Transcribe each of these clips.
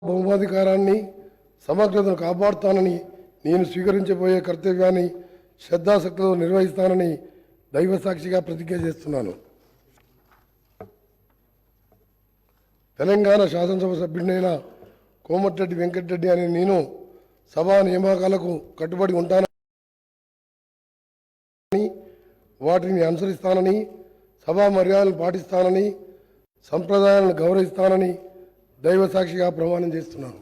భౌమాధికారాన్ని సమగ్రతను కాపాడుతానని నేను స్వీకరించబోయే కర్తవ్యాన్ని శ్రద్ధాశక్తితో నిర్వహిస్తానని దైవసాక్షిగా ప్రతిజ్ఞ చేస్తున్నాను. తెలంగాణ శాసనసభ సభ్యుడినైన కోమటిరెడ్డి వెంకటరెడ్డి అనే నేను సభా నియామకాలకు కట్టుబడి ఉంటానని, వాటిని అనుసరిస్తానని, సభా మర్యాదలను పాటిస్తానని, సంప్రదాయాలను గౌరవిస్తానని దైవసాక్షిగా ప్రమాణం చేస్తున్నాను.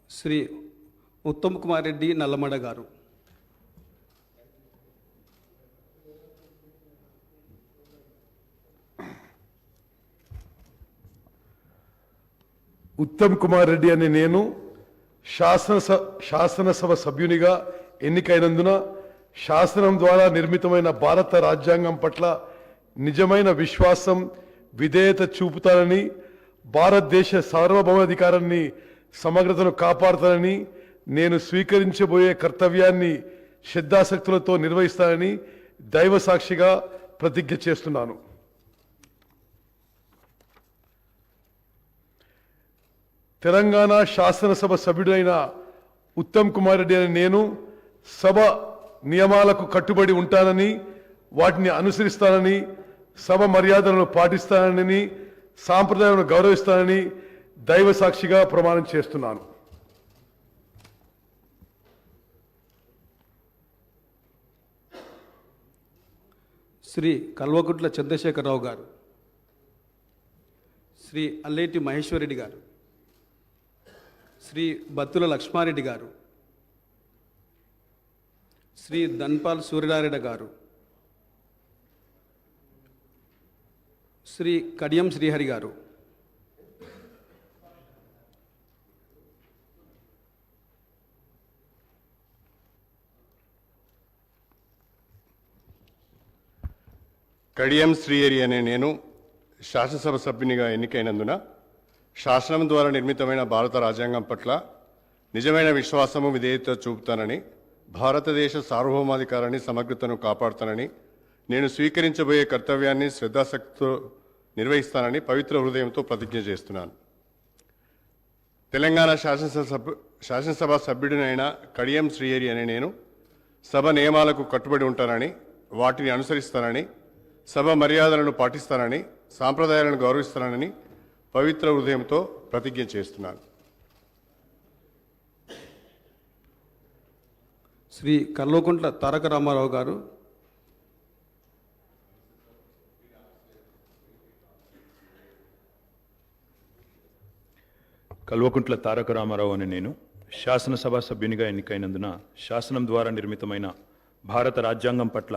శ్రీ ఉత్తమ్ కుమార్ రెడ్డి నల్లమడ గారు. ఉత్తమ్ కుమార్ రెడ్డి అనే నేను శాసనసభ సభ్యునిగా ఎన్నికైనందున శాసనం ద్వారా నిర్మితమైన భారత రాజ్యాంగం పట్ల నిజమైన విశ్వాసం, విధేయత చూపుతానని, భారతదేశ సార్వభౌమాధికారాన్ని సమగ్రతను కాపాడుతానని, నేను స్వీకరించబోయే కర్తవ్యాన్ని శ్రద్ధాశక్తులతో నిర్వహిస్తానని దైవసాక్షిగా ప్రతిజ్ఞ చేస్తున్నాను. తెలంగాణ శాసనసభ సభ్యుడైన ఉత్తమ్ కుమార్ రెడ్డి అనే నేను సభ నియమాలకు కట్టుబడి ఉంటానని, వాటిని అనుసరిస్తానని, సభ మర్యాదలను పాటిస్తానని, సాంప్రదాయాలను గౌరవిస్తానని దైవసాక్షిగా ప్రమాణం చేస్తున్నాను. శ్రీ కల్వకుట్ల చంద్రశేఖరరావు గారు. శ్రీ అల్లేటి మహేశ్వరరెడ్డి గారు. శ్రీ బత్తుల లక్ష్మారెడ్డి గారు. శ్రీ ధన్పాల్ సూర్యనారాయణ గారు. శ్రీ కడియం శ్రీహరి గారు. కడియం శ్రీహరి అనే నేను శాసనసభ సభ్యునిగా ఎన్నికైనందున శాసనం ద్వారా నిర్మితమైన భారత రాజ్యాంగం పట్ల నిజమైన విశ్వాసము, విధేయత చూపుతానని, భారతదేశ సార్వభౌమాధికారాన్ని సమగ్రతను కాపాడుతానని, నేను స్వీకరించబోయే కర్తవ్యాన్ని శ్రద్ధాశక్తితో నిర్వహిస్తానని పవిత్ర హృదయంతో ప్రతిజ్ఞ చేస్తున్నాను. తెలంగాణ శాసనసభ సభ్యుడినైన కడియం శ్రీహరి అనే నేను సభ నియమాలకు కట్టుబడి ఉంటానని, వాటిని అనుసరిస్తానని, సభ మర్యాదలను పాటిస్తానని, సాంప్రదాయాలను గౌరవిస్తానని పవిత్ర హృదయంతో ప్రతిజ్ఞ చేస్తున్నాను. శ్రీ కల్వకుంట్ల తారక రామారావు గారు. కల్వకుంట్ల తారక రామారావు అనే నేను శాసనసభ సభ్యునిగా ఎన్నికైనందున శాసనం ద్వారా నిర్మితమైన భారత రాజ్యాంగం పట్ల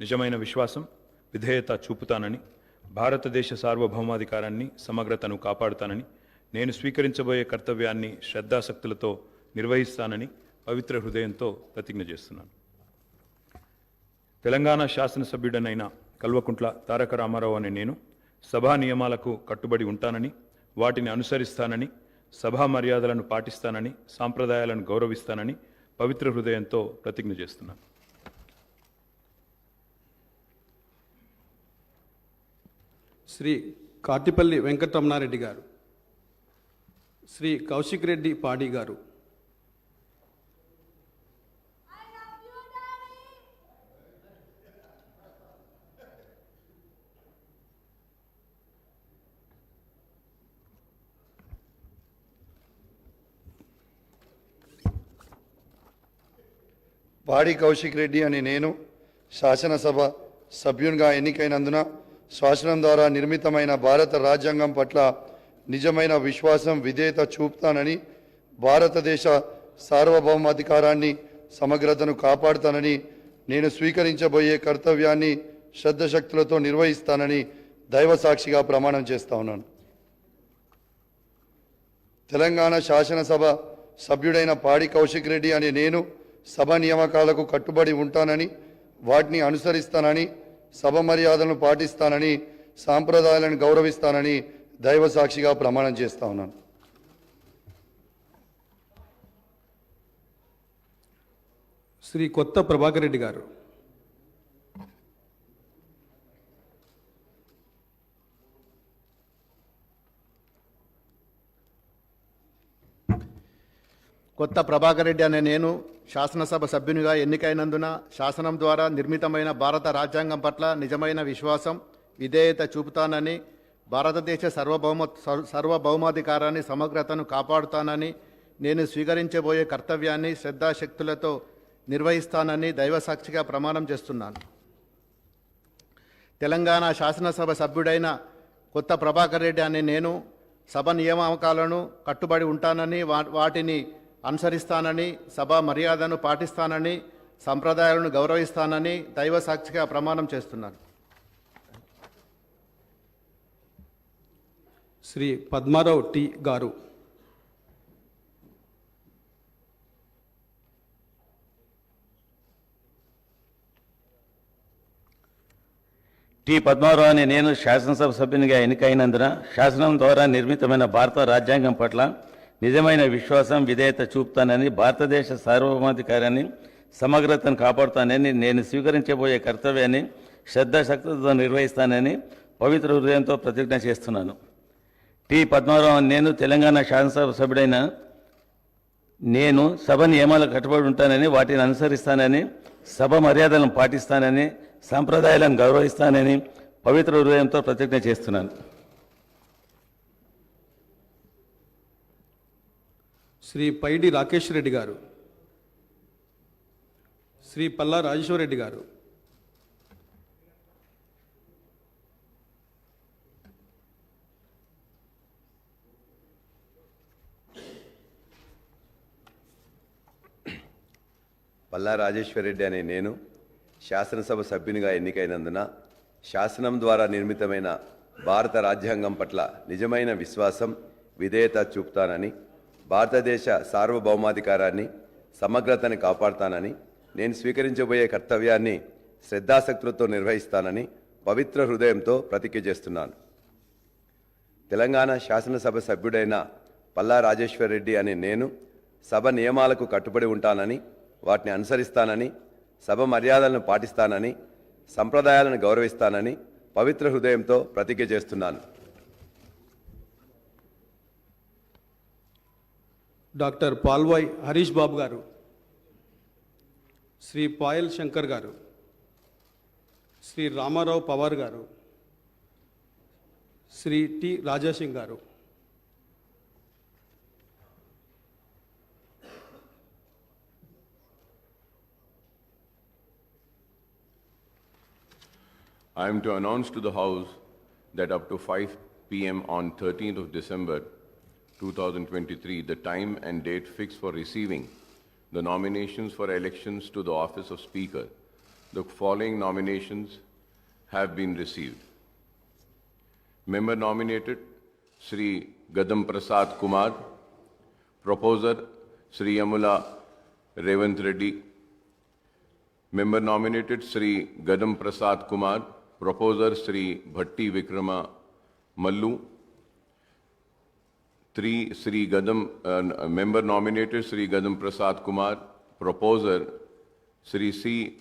నిజమైన విశ్వాసం, విధేయత చూపుతానని, భారతదేశ సార్వభౌమాధికారాన్ని సమగ్రతను కాపాడుతానని, నేను స్వీకరించబోయే కర్తవ్యాన్ని శ్రద్ధాశక్తులతో నిర్వహిస్తానని పవిత్ర హృదయంతో ప్రతిజ్ఞ చేస్తున్నాను. తెలంగాణ శాసనసభ్యుడనైన కల్వకుంట్ల తారక రామారావు అనే నేను సభా నియమాలకు కట్టుబడి ఉంటానని, వాటిని అనుసరిస్తానని, సభా మర్యాదలను పాటిస్తానని, సాంప్రదాయాలను గౌరవిస్తానని పవిత్ర హృదయంతో ప్రతిజ్ఞ చేస్తున్నాను. శ్రీ కాటిపల్లి వెంకటరమణారెడ్డి గారు. శ్రీ కౌశిక్ రెడ్డి పాడి గారు. పాడి కౌశిక్ రెడ్డి అనే నేను శాసనసభ సభ్యునిగా ఎన్నికైనందున శాసనం ద్వారా నిర్మితమైన భారత రాజ్యాంగం పట్ల నిజమైన విశ్వాసం, విధేయత చూపుతానని, భారతదేశ సార్వభౌమాధికారాన్ని సమగ్రతను కాపాడుతానని, నేను స్వీకరించబోయే కర్తవ్యాన్ని శ్రద్ధశక్తులతో నిర్వహిస్తానని దైవసాక్షిగా ప్రమాణం చేస్తా ఉన్నాను. తెలంగాణ శాసనసభ సభ్యుడైన పాడి కౌశిక్ రెడ్డి అనే నేను సభ నియామకాలకు కట్టుబడి ఉంటానని, వాటిని అనుసరిస్తానని, సభ మర్యాదలను పాటిస్తానని, సాంప్రదాయాలను గౌరవిస్తానని దైవసాక్షిగా ప్రమాణం చేస్తా ఉన్నాను. శ్రీ కొత్త ప్రభాకర్ రెడ్డి గారు. కొత్త ప్రభాకర్ రెడ్డి అనే నేను శాసనసభ సభ్యునిగా ఎన్నికైనందున శాసనం ద్వారా నిర్మితమైన భారత రాజ్యాంగం పట్ల నిజమైన విశ్వాసం, విధేయత చూపుతానని, భారతదేశ సార్వభౌమాధికారాన్ని సమగ్రతను కాపాడుతానని, నేను స్వీకరించబోయే కర్తవ్యాన్ని శ్రద్ధాశక్తులతో నిర్వహిస్తానని దైవసాక్షిగా ప్రమాణం చేస్తున్నాను. తెలంగాణ శాసనసభ సభ్యుడైన కొత్త ప్రభాకర్ రెడ్డి అనే నేను సభ నియామకాలను కట్టుబడి ఉంటానని, వాటిని అనుసరిస్తానని, సభ మర్యాదను పాటిస్తానని, సంప్రదాయాలను గౌరవిస్తానని దైవసాక్షిగా ప్రమాణం చేస్తున్నాను. శ్రీ పద్మారావు టి గారు. టి పద్మారావు అనే నేను శాసనసభ సభ్యునిగా ఎన్నికైనందున శాసనం ద్వారా నిర్మితమైన భారత రాజ్యాంగం పట్ల నిజమైన విశ్వాసం, విధేయత చూపుతానని, భారతదేశ సార్వభౌమాధికారాన్ని సమగ్రతను కాపాడుతానని, నేను స్వీకరించబోయే కర్తవ్యాన్ని శ్రద్ధాశక్తితో నిర్వహిస్తానని పవిత్ర హృదయంతో ప్రతిజ్ఞ చేస్తున్నాను. టి పద్మారావు అనే నేను తెలంగాణ శాసనసభ సభ్యుడైన నేను సభ నియమాలకు కట్టుబడి ఉంటానని, వాటిని అనుసరిస్తానని, సభ మర్యాదలను పాటిస్తానని, సాంప్రదాయాలను గౌరవిస్తానని పవిత్ర హృదయంతో ప్రతిజ్ఞ చేస్తున్నాను. శ్రీ పైడి రాకేష్ రెడ్డి గారు. శ్రీ పల్లా రాజేశ్వర రెడ్డి గారు. పల్లా రాజేశ్వరరెడ్డి అనే నేను శాసనసభ సభ్యునిగా ఎన్నికైనందున శాసనం ద్వారా నిర్మితమైన భారత రాజ్యాంగం పట్ల నిజమైన విశ్వాసం, విధేయత చూపుతానని, భారతదేశ సార్వభౌమాధికారాన్ని సమగ్రతని కాపాడుతానని, నేను స్వీకరించబోయే కర్తవ్యాన్ని శ్రద్ధాశక్తులతో నిర్వహిస్తానని పవిత్ర హృదయంతో ప్రతిజ్ఞ చేస్తున్నాను. తెలంగాణ శాసనసభ సభ్యుడైన పల్లా రాజేశ్వరరెడ్డి అనే నేను సభ నియమాలకు కట్టుబడి ఉంటానని, వాటిని అనుసరిస్తానని, సభ మర్యాదలను పాటిస్తానని, సంప్రదాయాలను గౌరవిస్తానని పవిత్ర హృదయంతో ప్రతిజ్ఞ చేస్తున్నాను. డాక్టర్ పాల్వాయ్ హరీష్ బాబు గారు. శ్రీ పాయల్ శంకర్ గారు. శ్రీ రామారావు పవార్ గారు. శ్రీ టి రాజాసింగ్ గారు. I am to announce to the House that up to 5 p.m. on 13th of December 2023, the time and date fixed for receiving the nominations for elections to the office of Speaker, the following nominations have been received. Member nominated Sri Gadam Prasad Kumar, Proposer Sri Yamula Revant Reddy. Member nominated Sri Gadam Prasad Kumar, Proposer Sri Bhatti Vikrama Mallu. Member nominated Sri Gadam Prasad Kumar, Proposer Sri C.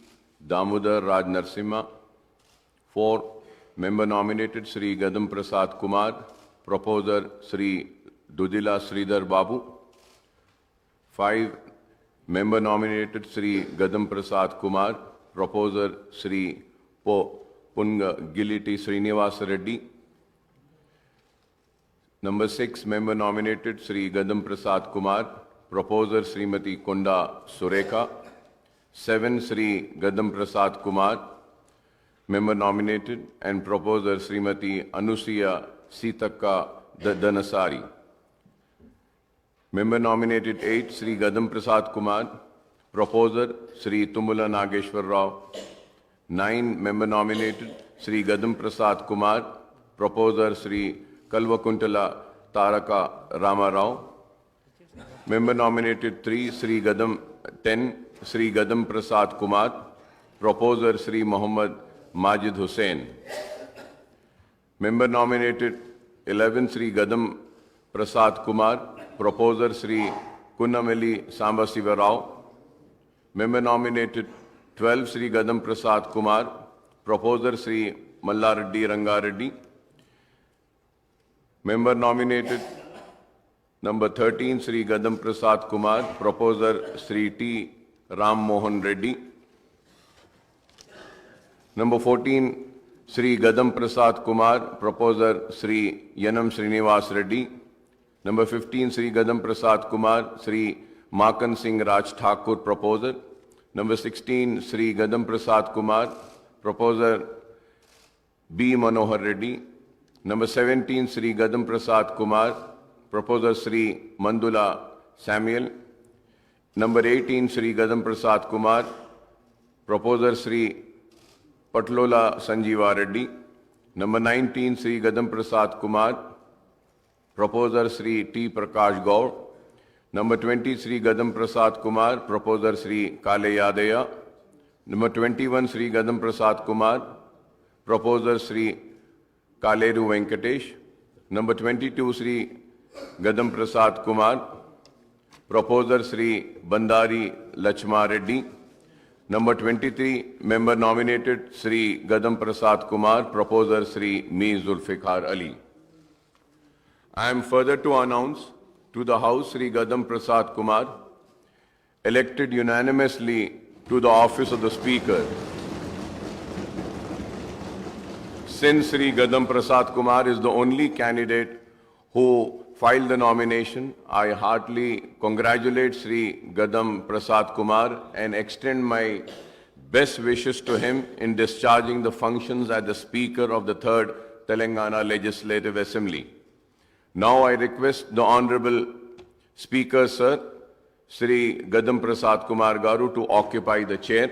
Damodar Raj Narsimha. 4. Member nominated Sri Gadam Prasad Kumar, Proposer Sri Dudila Sridhar Babu. 5. Member nominated Sri Gadam Prasad Kumar, Proposer Sri Punga Giliti Srinivas Reddy. Number 6, member nominated Sri Gadam Prasad Kumar, Proposer Srimati Konda Surekha. 7, Sri Gadam Prasad Kumar, member nominated, and Proposer Srimati Anusuya Sitaka Danasari. Member nominated 8, Sri Gadam Prasad Kumar, Proposer Sri Tumula Nageshwar Rao. 9, member nominated Sri Gadam Prasad Kumar, Proposer Sri Kalvakuntala Taraka Rama Rao. Member nominated 3, Sri Gadam 10, Sri Gadam Prasad Kumar, Proposer Sri Muhammad Majid Hussain. Member nominated 11, Sri Gadam Prasad Kumar, Proposer Sri Kunnameli Sambasiva Rao. Member nominated 12, Sri Gadam Prasad Kumar, Proposer Sri Mallareddy Rangareddy. Member nominated Number 13, Sri Gadam Prasad Kumar. Proposer, Sri T. Ram Mohan Reddy. Number 14, Sri Gadam Prasad Kumar. Proposer, Sri Yanam Srinivas Reddy. Number 15, Sri Gadam Prasad Kumar. Sri Makan Singh Raj Thakur. Proposer. Number 16, Sri Gadam Prasad Kumar. Proposer, B. Manohar Reddy. Number 17, Sri Gadam Prasad Kumar. Proposer, Sri Mandula Samuel. Number 18, Sri Gadam Prasad Kumar. Proposer, Sri Patlola Sanjeeva Reddy. Number 19, Sri Gadam Prasad Kumar. Proposer, Sri T. Prakash Gaur. Number 20, Sri Gadam Prasad Kumar. Proposer, Sri Kale Yadaya. Number 21, Sri Gadam Prasad Kumar. Proposer, Sri Kaleru Venkatesh. Number 22, Sri Gadam Prasad Kumar. Proposer, Sri Bandari Lachma Reddy. Number 23, member nominated Sri Gadam Prasad Kumar. Proposer, Sri Me Zulfikar Ali. I am further to announce to the House Sri Gadam Prasad Kumar, elected unanimously to the office of the Speaker. Since Sri Gadam Prasad Kumar is the only candidate who filed the nomination, I heartily congratulate Sri Gadam Prasad Kumar and extend my best wishes to him in discharging the functions as the Speaker of the 3rd Telangana Legislative Assembly. Now I request the Honorable Speaker, Sir, Sri Gadam Prasad Kumar Garu to occupy the chair.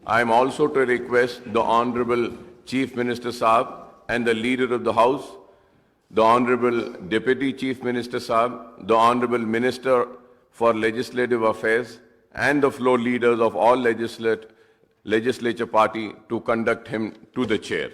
I am also to request the Honorable Chief Minister Saab and the Leader of the House, the Honorable Deputy Chief Minister Saab, the Honorable Minister for Legislative Affairs, and the floor leaders of all legislature party to conduct him to the chair.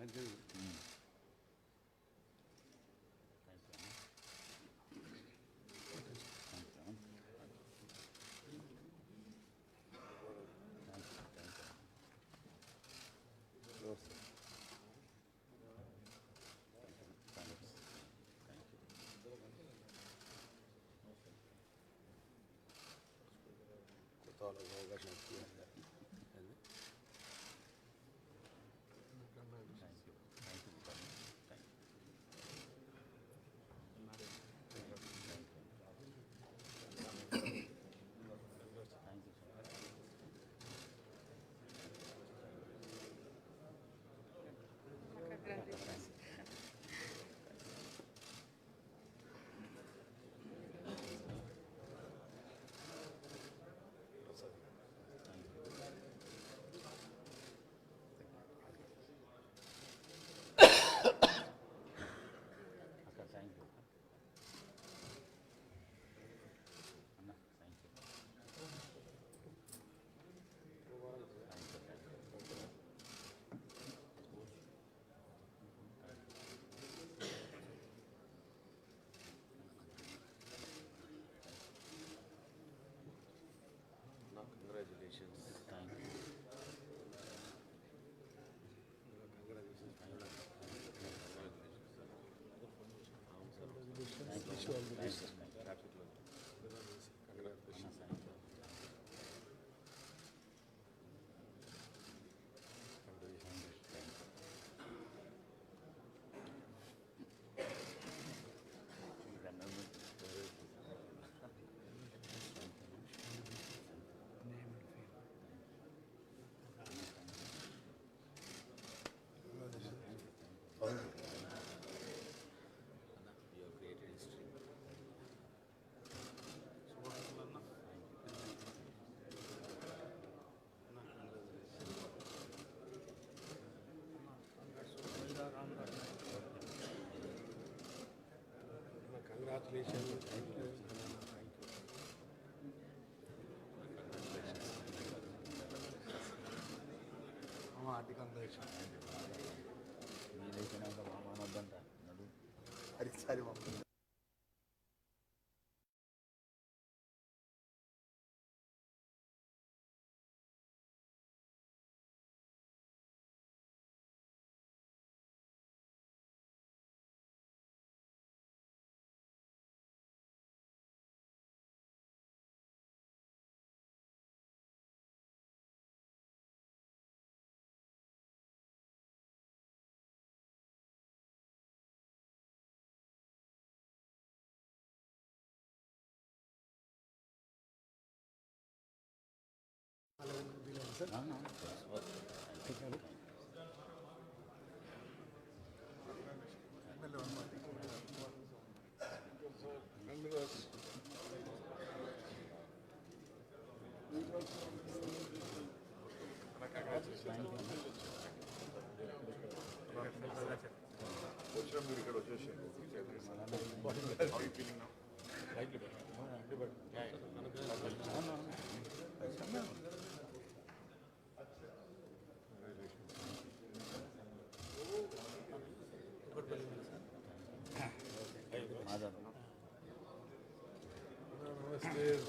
Namaste.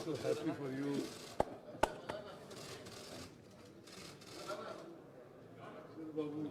So happy for you. Babu.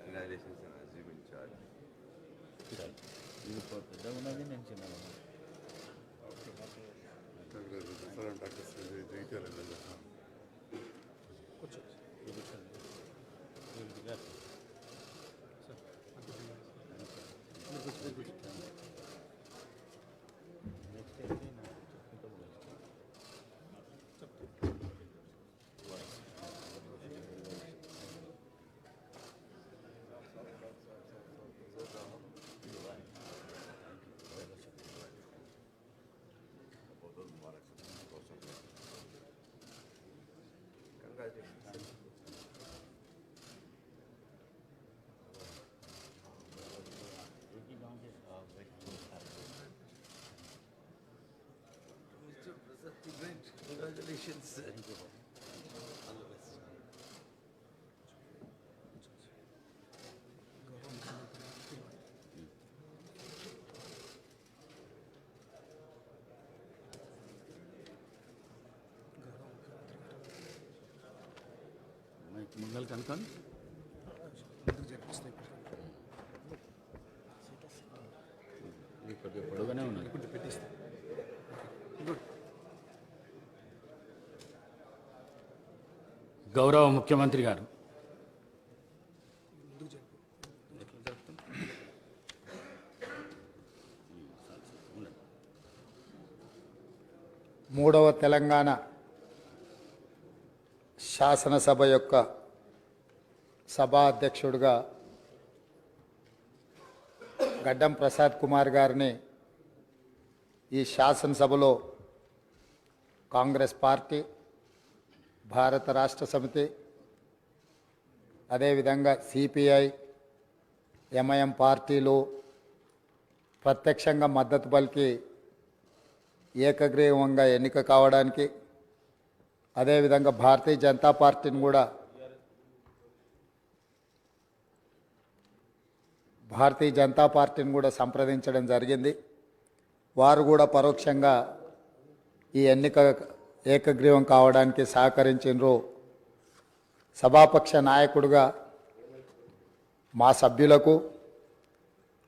Congratulations on assuming charge. Dr. Sanjay Jaikaranda. గౌరవ ముఖ్యమంత్రి గారు, మూడవ తెలంగాణ శాసనసభ యొక్క సభా అధ్యక్షుడిగా గడ్డం ప్రసాద్ కుమార్ గారిని ఈ శాసనసభలో కాంగ్రెస్ పార్టీ, భారత రాష్ట్ర సమితి, అదేవిధంగా సిపిఐ, ఎంఐఎం పార్టీలు ప్రత్యక్షంగా మద్దతు పలికి ఏకగ్రీవంగా ఎన్నిక కావడానికి, అదేవిధంగా భారతీయ జనతా పార్టీని కూడా సంప్రదించడం జరిగింది. వారు కూడా పరోక్షంగా ఈ ఎన్నిక ఏకగ్రీవం కావడానికి సహకరించినరు. సభాపక్ష నాయకుడిగా మా సభ్యులకు,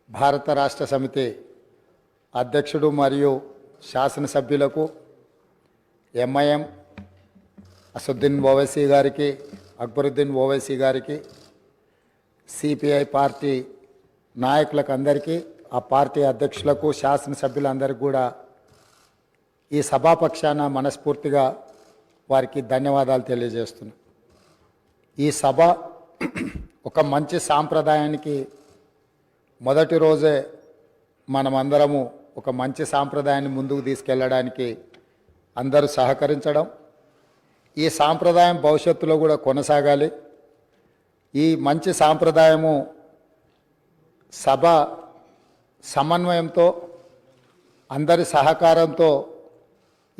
భారత రాష్ట్ర సమితి అధ్యక్షుడు మరియు శాసనసభ్యులకు, ఎంఐఎం అసదుద్దీన్ ఓవైసీ గారికి, అక్బరుద్దీన్ ఓవైసీ గారికి, సిపిఐ పార్టీ నాయకులకు అందరికీ, ఆ పార్టీ అధ్యక్షులకు, శాసనసభ్యులందరికీ కూడా ఈ సభాపక్షాన మనస్ఫూర్తిగా వారికి ధన్యవాదాలు తెలియజేస్తున్నాను. ఈ సభ ఒక మంచి సాంప్రదాయానికి మొదటి రోజే మనమందరము ఒక మంచి సాంప్రదాయాన్ని ముందుకు తీసుకెళ్ళడానికి అందరూ సహకరించడం, ఈ సాంప్రదాయం భవిష్యత్తులో కూడా కొనసాగాలి. ఈ మంచి సాంప్రదాయము సభ సమన్వయంతో, అందరి సహకారంతో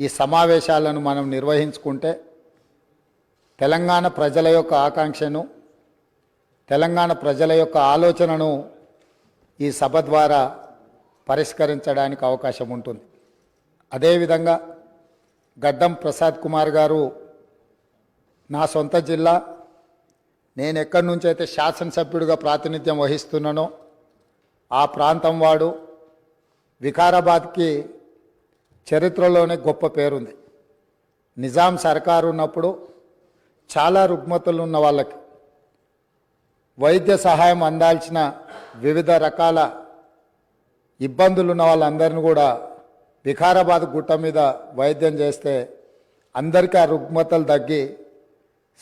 ఈ సమావేశాలను మనం నిర్వహించుకుంటే తెలంగాణ ప్రజల యొక్క ఆకాంక్షను, తెలంగాణ ప్రజల యొక్క ఆలోచనను ఈ సభ ద్వారా పరిష్కరించడానికి అవకాశం ఉంటుంది. అదేవిధంగా గడ్డం ప్రసాద్ కుమార్ గారు నా సొంత జిల్లా, నేను ఎక్కడి నుంచి అయితే శాసనసభ్యుడిగా ప్రాతినిధ్యం వహిస్తున్నానో ఆ ప్రాంతం వాడు. వికారాబాద్కి చరిత్రలోనే గొప్ప పేరుంది. నిజాం సర్కారు ఉన్నప్పుడు చాలా రుగ్మతలు ఉన్న వాళ్ళకి వైద్య సహాయం అందాల్సిన వివిధ రకాల ఇబ్బందులు ఉన్న వాళ్ళందరినీ కూడా వికారాబాద్ గుట్ట మీద వైద్యం చేస్తే అందరికీ ఆ రుగ్మతలు తగ్గి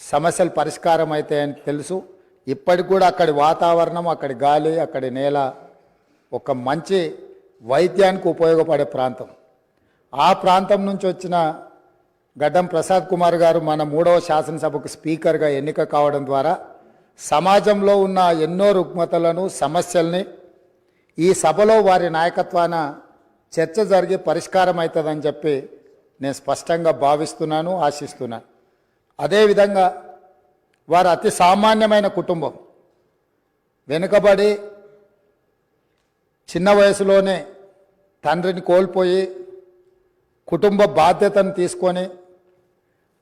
సమస్యలు పరిష్కారం అవుతాయని తెలుసు. ఇప్పటికి కూడా అక్కడి వాతావరణం, అక్కడి గాలి, అక్కడి నేల ఒక మంచి వైద్యానికి ఉపయోగపడే ప్రాంతం. ఆ ప్రాంతం నుంచి వచ్చిన గడ్డం ప్రసాద్ కుమార్ గారు మన 3వ శాసనసభకు స్పీకర్గా ఎన్నిక కావడం ద్వారా సమాజంలో ఉన్న ఎన్నో రుగ్మతలను, సమస్యల్ని ఈ సభలో వారి నాయకత్వాన చర్చ జరిగి పరిష్కారం అవుతుందని చెప్పి నేను స్పష్టంగా భావిస్తున్నాను, ఆశిస్తున్నాను. అదేవిధంగా వారు అతి సామాన్యమైన కుటుంబం. వెనుకబడి చిన్న వయసులోనే తండ్రిని కోల్పోయి కుటుంబ బాధ్యతను తీసుకొని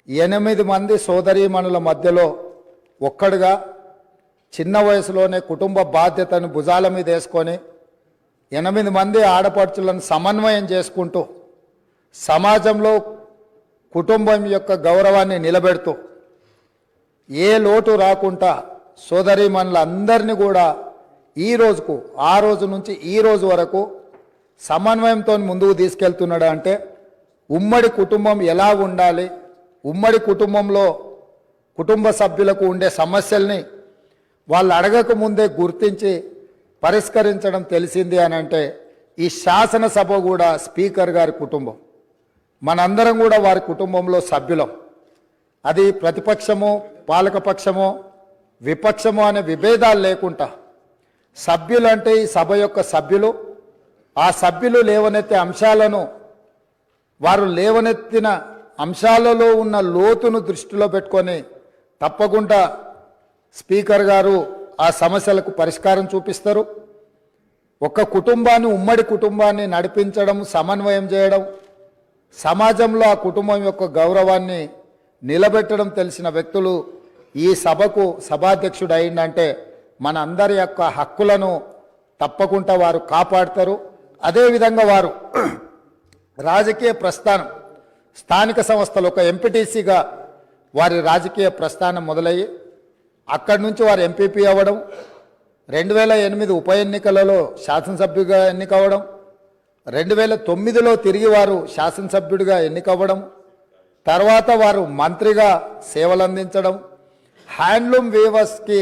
8 మంది సోదరీమణుల మధ్యలో ఒక్కడుగా చిన్న వయసులోనే కుటుంబ బాధ్యతను భుజాల మీద వేసుకొని 8 మంది ఆడపడుచులను సమన్వయం చేసుకుంటూ సమాజంలో కుటుంబం యొక్క గౌరవాన్ని నిలబెడుతూ ఏ లోటు రాకుండా సోదరీమణులందరినీ కూడా ఈ రోజుకు, ఆ రోజు నుంచి ఈ రోజు వరకు సమన్వయంతో ముందుకు తీసుకెళ్తున్నాడు. అంటే ఉమ్మడి కుటుంబం ఎలా ఉండాలి, ఉమ్మడి కుటుంబంలో కుటుంబ సభ్యులకు ఉండే సమస్యల్ని వాళ్ళు అడగక ముందే గుర్తించి పరిష్కరించడం తెలిసింది అని అంటే ఈ శాసనసభ కూడా స్పీకర్ గారి కుటుంబం. మనందరం కూడా వారి కుటుంబంలో సభ్యులం. అది ప్రతిపక్షము, పాలకపక్షము, విపక్షము అనే విభేదాలు లేకుండా సభ్యులు అంటే ఈ సభ యొక్క సభ్యులు. ఆ సభ్యులు లేవనెత్తే అంశాలను, వారు లేవనెత్తిన అంశాలలో ఉన్న లోతును దృష్టిలో పెట్టుకొని తప్పకుండా స్పీకర్ గారు ఆ సమస్యలకు పరిష్కారం చూపిస్తారు. ఒక కుటుంబాన్ని, ఉమ్మడి కుటుంబాన్ని నడిపించడం, సమన్వయం చేయడం, సమాజంలో ఆ కుటుంబం యొక్క గౌరవాన్ని నిలబెట్టడం తెలిసిన వ్యక్తులు ఈ సభకు సభాధ్యక్షుడు అయిందంటే మన అందరి యొక్క హక్కులను తప్పకుండా వారు కాపాడతారు. అదేవిధంగా వారు రాజకీయ ప్రస్థానం, స్థానిక సంస్థలు ఒక ఎంపీటీసీగా వారి రాజకీయ ప్రస్థానం మొదలయ్యి అక్కడి నుంచి వారు ఎంపీపీ అవ్వడం, 2008 ఉప ఎన్నికలలో శాసనసభ్యుగా ఎన్నికవ్వడం, 2009లో తిరిగి వారు శాసనసభ్యుడిగా ఎన్నికవ్వడం, తర్వాత వారు మంత్రిగా సేవలు అందించడం, హ్యాండ్లూమ్ వీవర్స్కి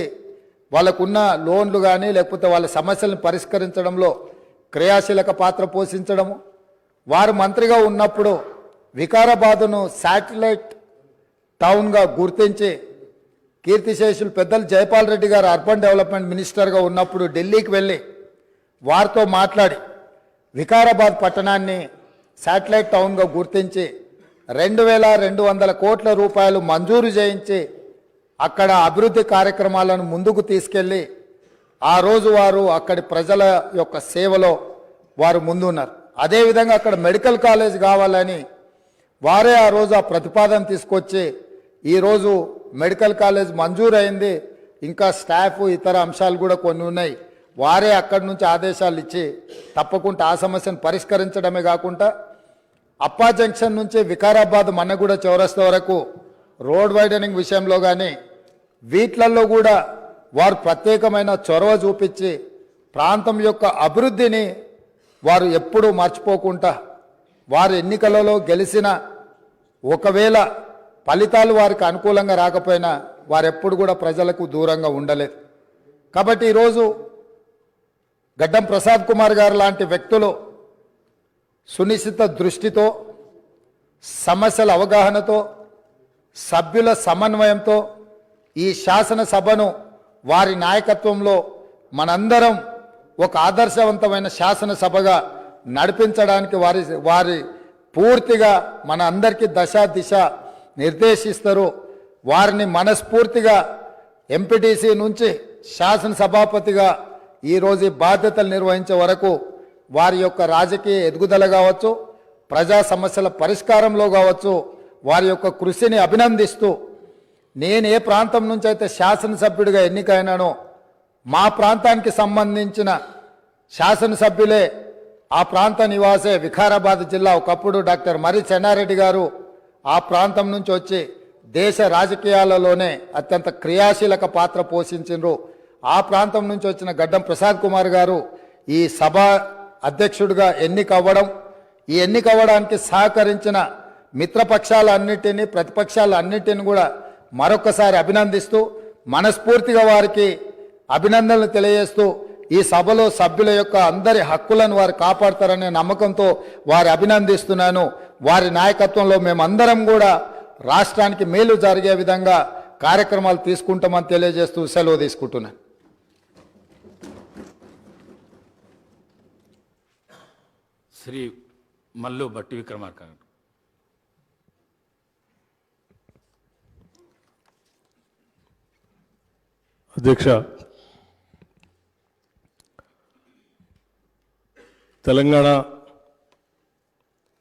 వాళ్ళకున్న లోన్లు కానీ లేకపోతే వాళ్ళ సమస్యలను పరిష్కరించడంలో క్రియాశీలక పాత్ర పోషించడము, వారు మంత్రిగా ఉన్నప్పుడు వికారాబాదును శాటిలైట్ టౌన్గా గుర్తించి కీర్తిశేషులు పెద్దలు జైపాల్ రెడ్డి గారు అర్బన్ డెవలప్మెంట్ మినిస్టర్గా ఉన్నప్పుడు ఢిల్లీకి వెళ్ళి వారితో మాట్లాడి వికారాబాద్ పట్టణాన్ని శాటిలైట్ టౌన్గా గుర్తించి 2200 కోట్ల రూపాయలు మంజూరు చేయించి అక్కడ అభివృద్ధి కార్యక్రమాలను ముందుకు తీసుకెళ్ళి ఆ రోజు వారు అక్కడి ప్రజల యొక్క సేవలో వారు ముందున్నారు. అదేవిధంగా అక్కడ మెడికల్ కాలేజ్ కావాలని వారే ఆ రోజు ఆ ప్రతిపాదన తీసుకొచ్చి ఈరోజు మెడికల్ కాలేజ్ మంజూరైంది. ఇంకా స్టాఫ్ ఇతర అంశాలు కూడా కొన్ని ఉన్నాయి. వారే అక్కడి నుంచి ఆదేశాలు ఇచ్చి తప్పకుండా ఆ సమస్యను పరిష్కరించడమే కాకుండా అప్పా జంక్షన్ నుంచి వికారాబాద్ మన్నగూడ చౌరస్తా వరకు రోడ్ వైడనింగ్ విషయంలో కానీ వీట్లల్లో కూడా వారు ప్రత్యేకమైన చొరవ చూపించి ప్రాంతం యొక్క అభివృద్ధిని వారు ఎప్పుడూ మర్చిపోకుండా వారు ఎన్నికలలో గెలిచిన ఒకవేళ ఫలితాలు వారికి అనుకూలంగా రాకపోయినా వారెప్పుడు కూడా ప్రజలకు దూరంగా ఉండలేదు. కాబట్టి ఈరోజు గడ్డం ప్రసాద్ కుమార్ గారు లాంటి వ్యక్తులు సునిశ్చిత దృష్టితో, సమస్యల అవగాహనతో, సభ్యుల సమన్వయంతో ఈ శాసనసభను వారి నాయకత్వంలో మనందరం ఒక ఆదర్శవంతమైన శాసనసభగా నడిపించడానికి వారి పూర్తిగా మన అందరికీ దశ దిశ నిర్దేశిస్తారు. వారిని మనస్ఫూర్తిగా ఎంపీటీసీ నుంచి శాసనసభాపతిగా ఈరోజు బాధ్యతలు నిర్వహించే వరకు వారి యొక్క రాజకీయ ఎదుగుదల కావచ్చు, ప్రజా సమస్యల పరిష్కారంలో కావచ్చు, వారి యొక్క కృషిని అభినందిస్తూ నేను ఏ ప్రాంతం నుంచి అయితే శాసనసభ్యుడిగా ఎన్నికైనానో మా ప్రాంతానికి సంబంధించిన శాసనసభ్యులే, ఆ ప్రాంత నివాసే వికారాబాద్ జిల్లా ఒకప్పుడు డాక్టర్ మర్రి చెన్నారెడ్డి గారు ఆ ప్రాంతం నుంచి వచ్చి దేశ రాజకీయాలలోనే అత్యంత క్రియాశీలక పాత్ర పోషించారు. ఆ ప్రాంతం నుంచి వచ్చిన గడ్డం ప్రసాద్ కుమార్ గారు ఈ సభ అధ్యక్షుడిగా ఎన్నికవ్వడం, ఈ ఎన్నికవ్వడానికి సహకరించిన మిత్రపక్షాలన్నిటినీ, ప్రతిపక్షాలన్నిటిని కూడా మరొకసారి అభినందిస్తూ మనస్ఫూర్తిగా వారికి అభినందనలు తెలియజేస్తూ ఈ సభలో సభ్యుల యొక్క అందరి హక్కులను వారు కాపాడతారనే నమ్మకంతో వారి అభినందిస్తున్నాను. వారి నాయకత్వంలో మేమందరం కూడా రాష్ట్రానికి మేలు జరిగే విధంగా కార్యక్రమాలు తీసుకుంటామని తెలియజేస్తూ సెలవు తీసుకుంటున్నాను. శ్రీ మల్లు భట్టి విక్రమార్క గారు. అధ్యక్ష, తెలంగాణ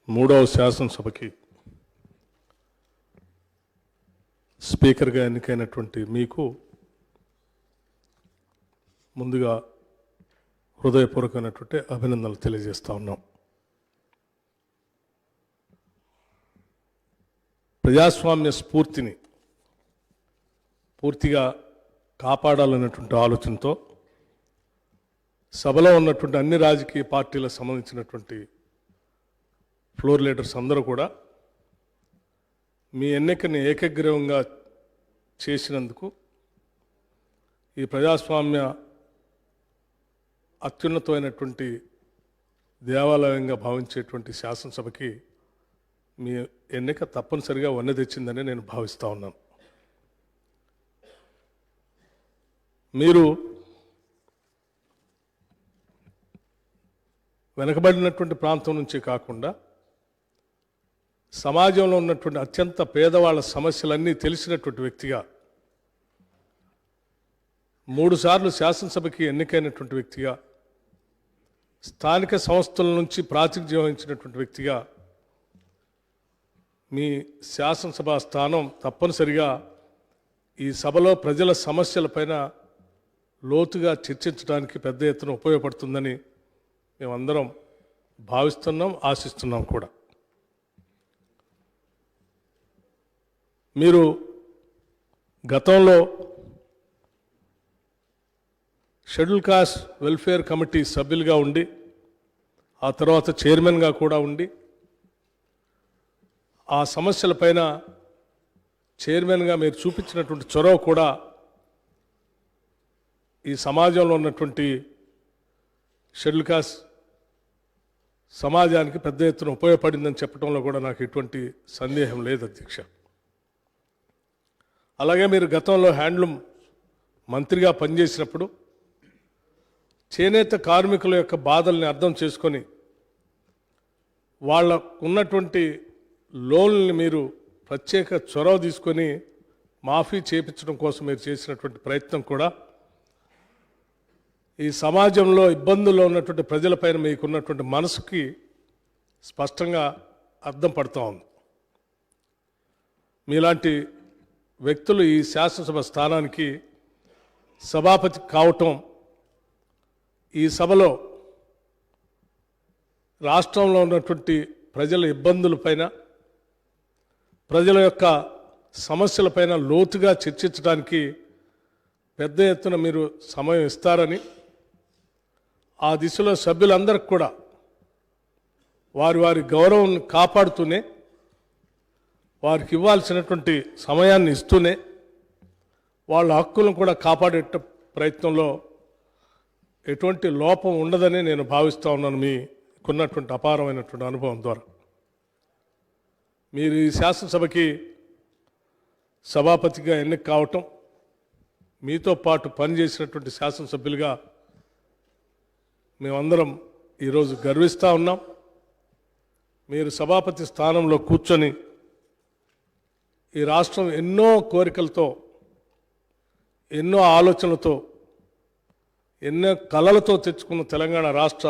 3వ శాసనసభకి స్పీకర్గా ఎన్నికైనటువంటి మీకు ముందుగా హృదయపూర్వకమైనటువంటి అభినందనలు తెలియజేస్తా ఉన్నాం. ప్రజాస్వామ్య స్ఫూర్తిని పూర్తిగా కాపాడాలన్నటువంటి ఆలోచనతో సభలో ఉన్నటువంటి అన్ని రాజకీయ పార్టీలకు సంబంధించినటువంటి ఫ్లోర్ లీడర్స్ అందరూ కూడా మీ ఎన్నికని ఏకగ్రీవంగా చేసినందుకు ఈ ప్రజాస్వామ్య అత్యున్నతమైనటువంటి దేవాలయంగా భావించేటువంటి శాసనసభకి మీ ఎన్నిక తప్పనిసరిగా వన్నె తెచ్చిందని నేను భావిస్తూ ఉన్నాను. మీరు వెనకబడినటువంటి ప్రాంతం నుంచి కాకుండా సమాజంలో ఉన్నటువంటి అత్యంత పేదవాళ్ళ సమస్యలన్నీ తెలిసినటువంటి వ్యక్తిగా, 3 సార్లు శాసనసభకి ఎన్నికైనటువంటి వ్యక్తిగా, స్థానిక సంస్థల నుంచి ప్రాతినిధ్యం వహించినటువంటి వ్యక్తిగా మీ శాసనసభ స్థానం తప్పనిసరిగా ఈ సభలో ప్రజల సమస్యలపైన లోతుగా చర్చించడానికి పెద్ద ఎత్తున ఉపయోగపడుతుందని మేమందరం భావిస్తున్నాం, ఆశిస్తున్నాం కూడా. మీరు గతంలో షెడ్యూల్ కాస్ట్ వెల్ఫేర్ కమిటీ సభ్యులుగా ఉండి, ఆ తర్వాత చైర్మన్గా కూడా ఉండి, ఆ సమస్యలపైన చైర్మన్గా మీరు చూపించినటువంటి చొరవ కూడా ఈ సమాజంలో ఉన్నటువంటి షెడ్యూల్ కాస్ట్ సమాజానికి పెద్ద ఎత్తున ఉపయోగపడిందని చెప్పడంలో కూడా నాకు ఎటువంటి సందేహం లేదు అధ్యక్ష. అలాగే మీరు గతంలో హ్యాండ్లూమ్ మంత్రిగా పనిచేసినప్పుడు చేనేత కార్మికుల యొక్క బాధల్ని అర్థం చేసుకొని వాళ్ళకు ఉన్నటువంటి లోన్లని మీరు ప్రత్యేక చొరవ తీసుకొని మాఫీ చేయించడం కోసం మీరు చేసినటువంటి ప్రయత్నం కూడా ఈ సమాజంలో ఇబ్బందుల్లో ఉన్నటువంటి ప్రజలపైన మీకున్నటువంటి మనసుకి స్పష్టంగా అర్థం పడుతూ ఉంది. మీలాంటి వ్యక్తులు ఈ శాసనసభ స్థానానికి సభాపతి కావటం, ఈ సభలో రాష్ట్రంలో ఉన్నటువంటి ప్రజల ఇబ్బందులపైన, ప్రజల యొక్క సమస్యలపైన లోతుగా చర్చించడానికి పెద్ద ఎత్తున మీరు సమయం ఇస్తారని, ఆ దిశలో సభ్యులందరికీ కూడా వారి వారి గౌరవం కాపాడుతూనే, వారికి ఇవ్వాల్సినటువంటి సమయాన్ని ఇస్తూనే, వాళ్ళ హక్కులను కూడా కాపాడే ప్రయత్నంలో ఎటువంటి లోపం ఉండదని నేను భావిస్తూ ఉన్నాను మీకున్నటువంటి అపారమైనటువంటి అనుభవం ద్వారా. మీరు ఈ శాసనసభకి సభాపతిగా ఎన్నిక కావటం, మీతో పాటు పనిచేసినటువంటి శాసనసభ్యులుగా మేమందరం ఈరోజు గర్విస్తూ ఉన్నాం. మీరు సభాపతి స్థానంలో కూర్చొని ఈ రాష్ట్రం ఎన్నో కోరికలతో, ఎన్నో ఆలోచనలతో, ఎన్నో కలలతో తెచ్చుకున్న తెలంగాణ రాష్ట్ర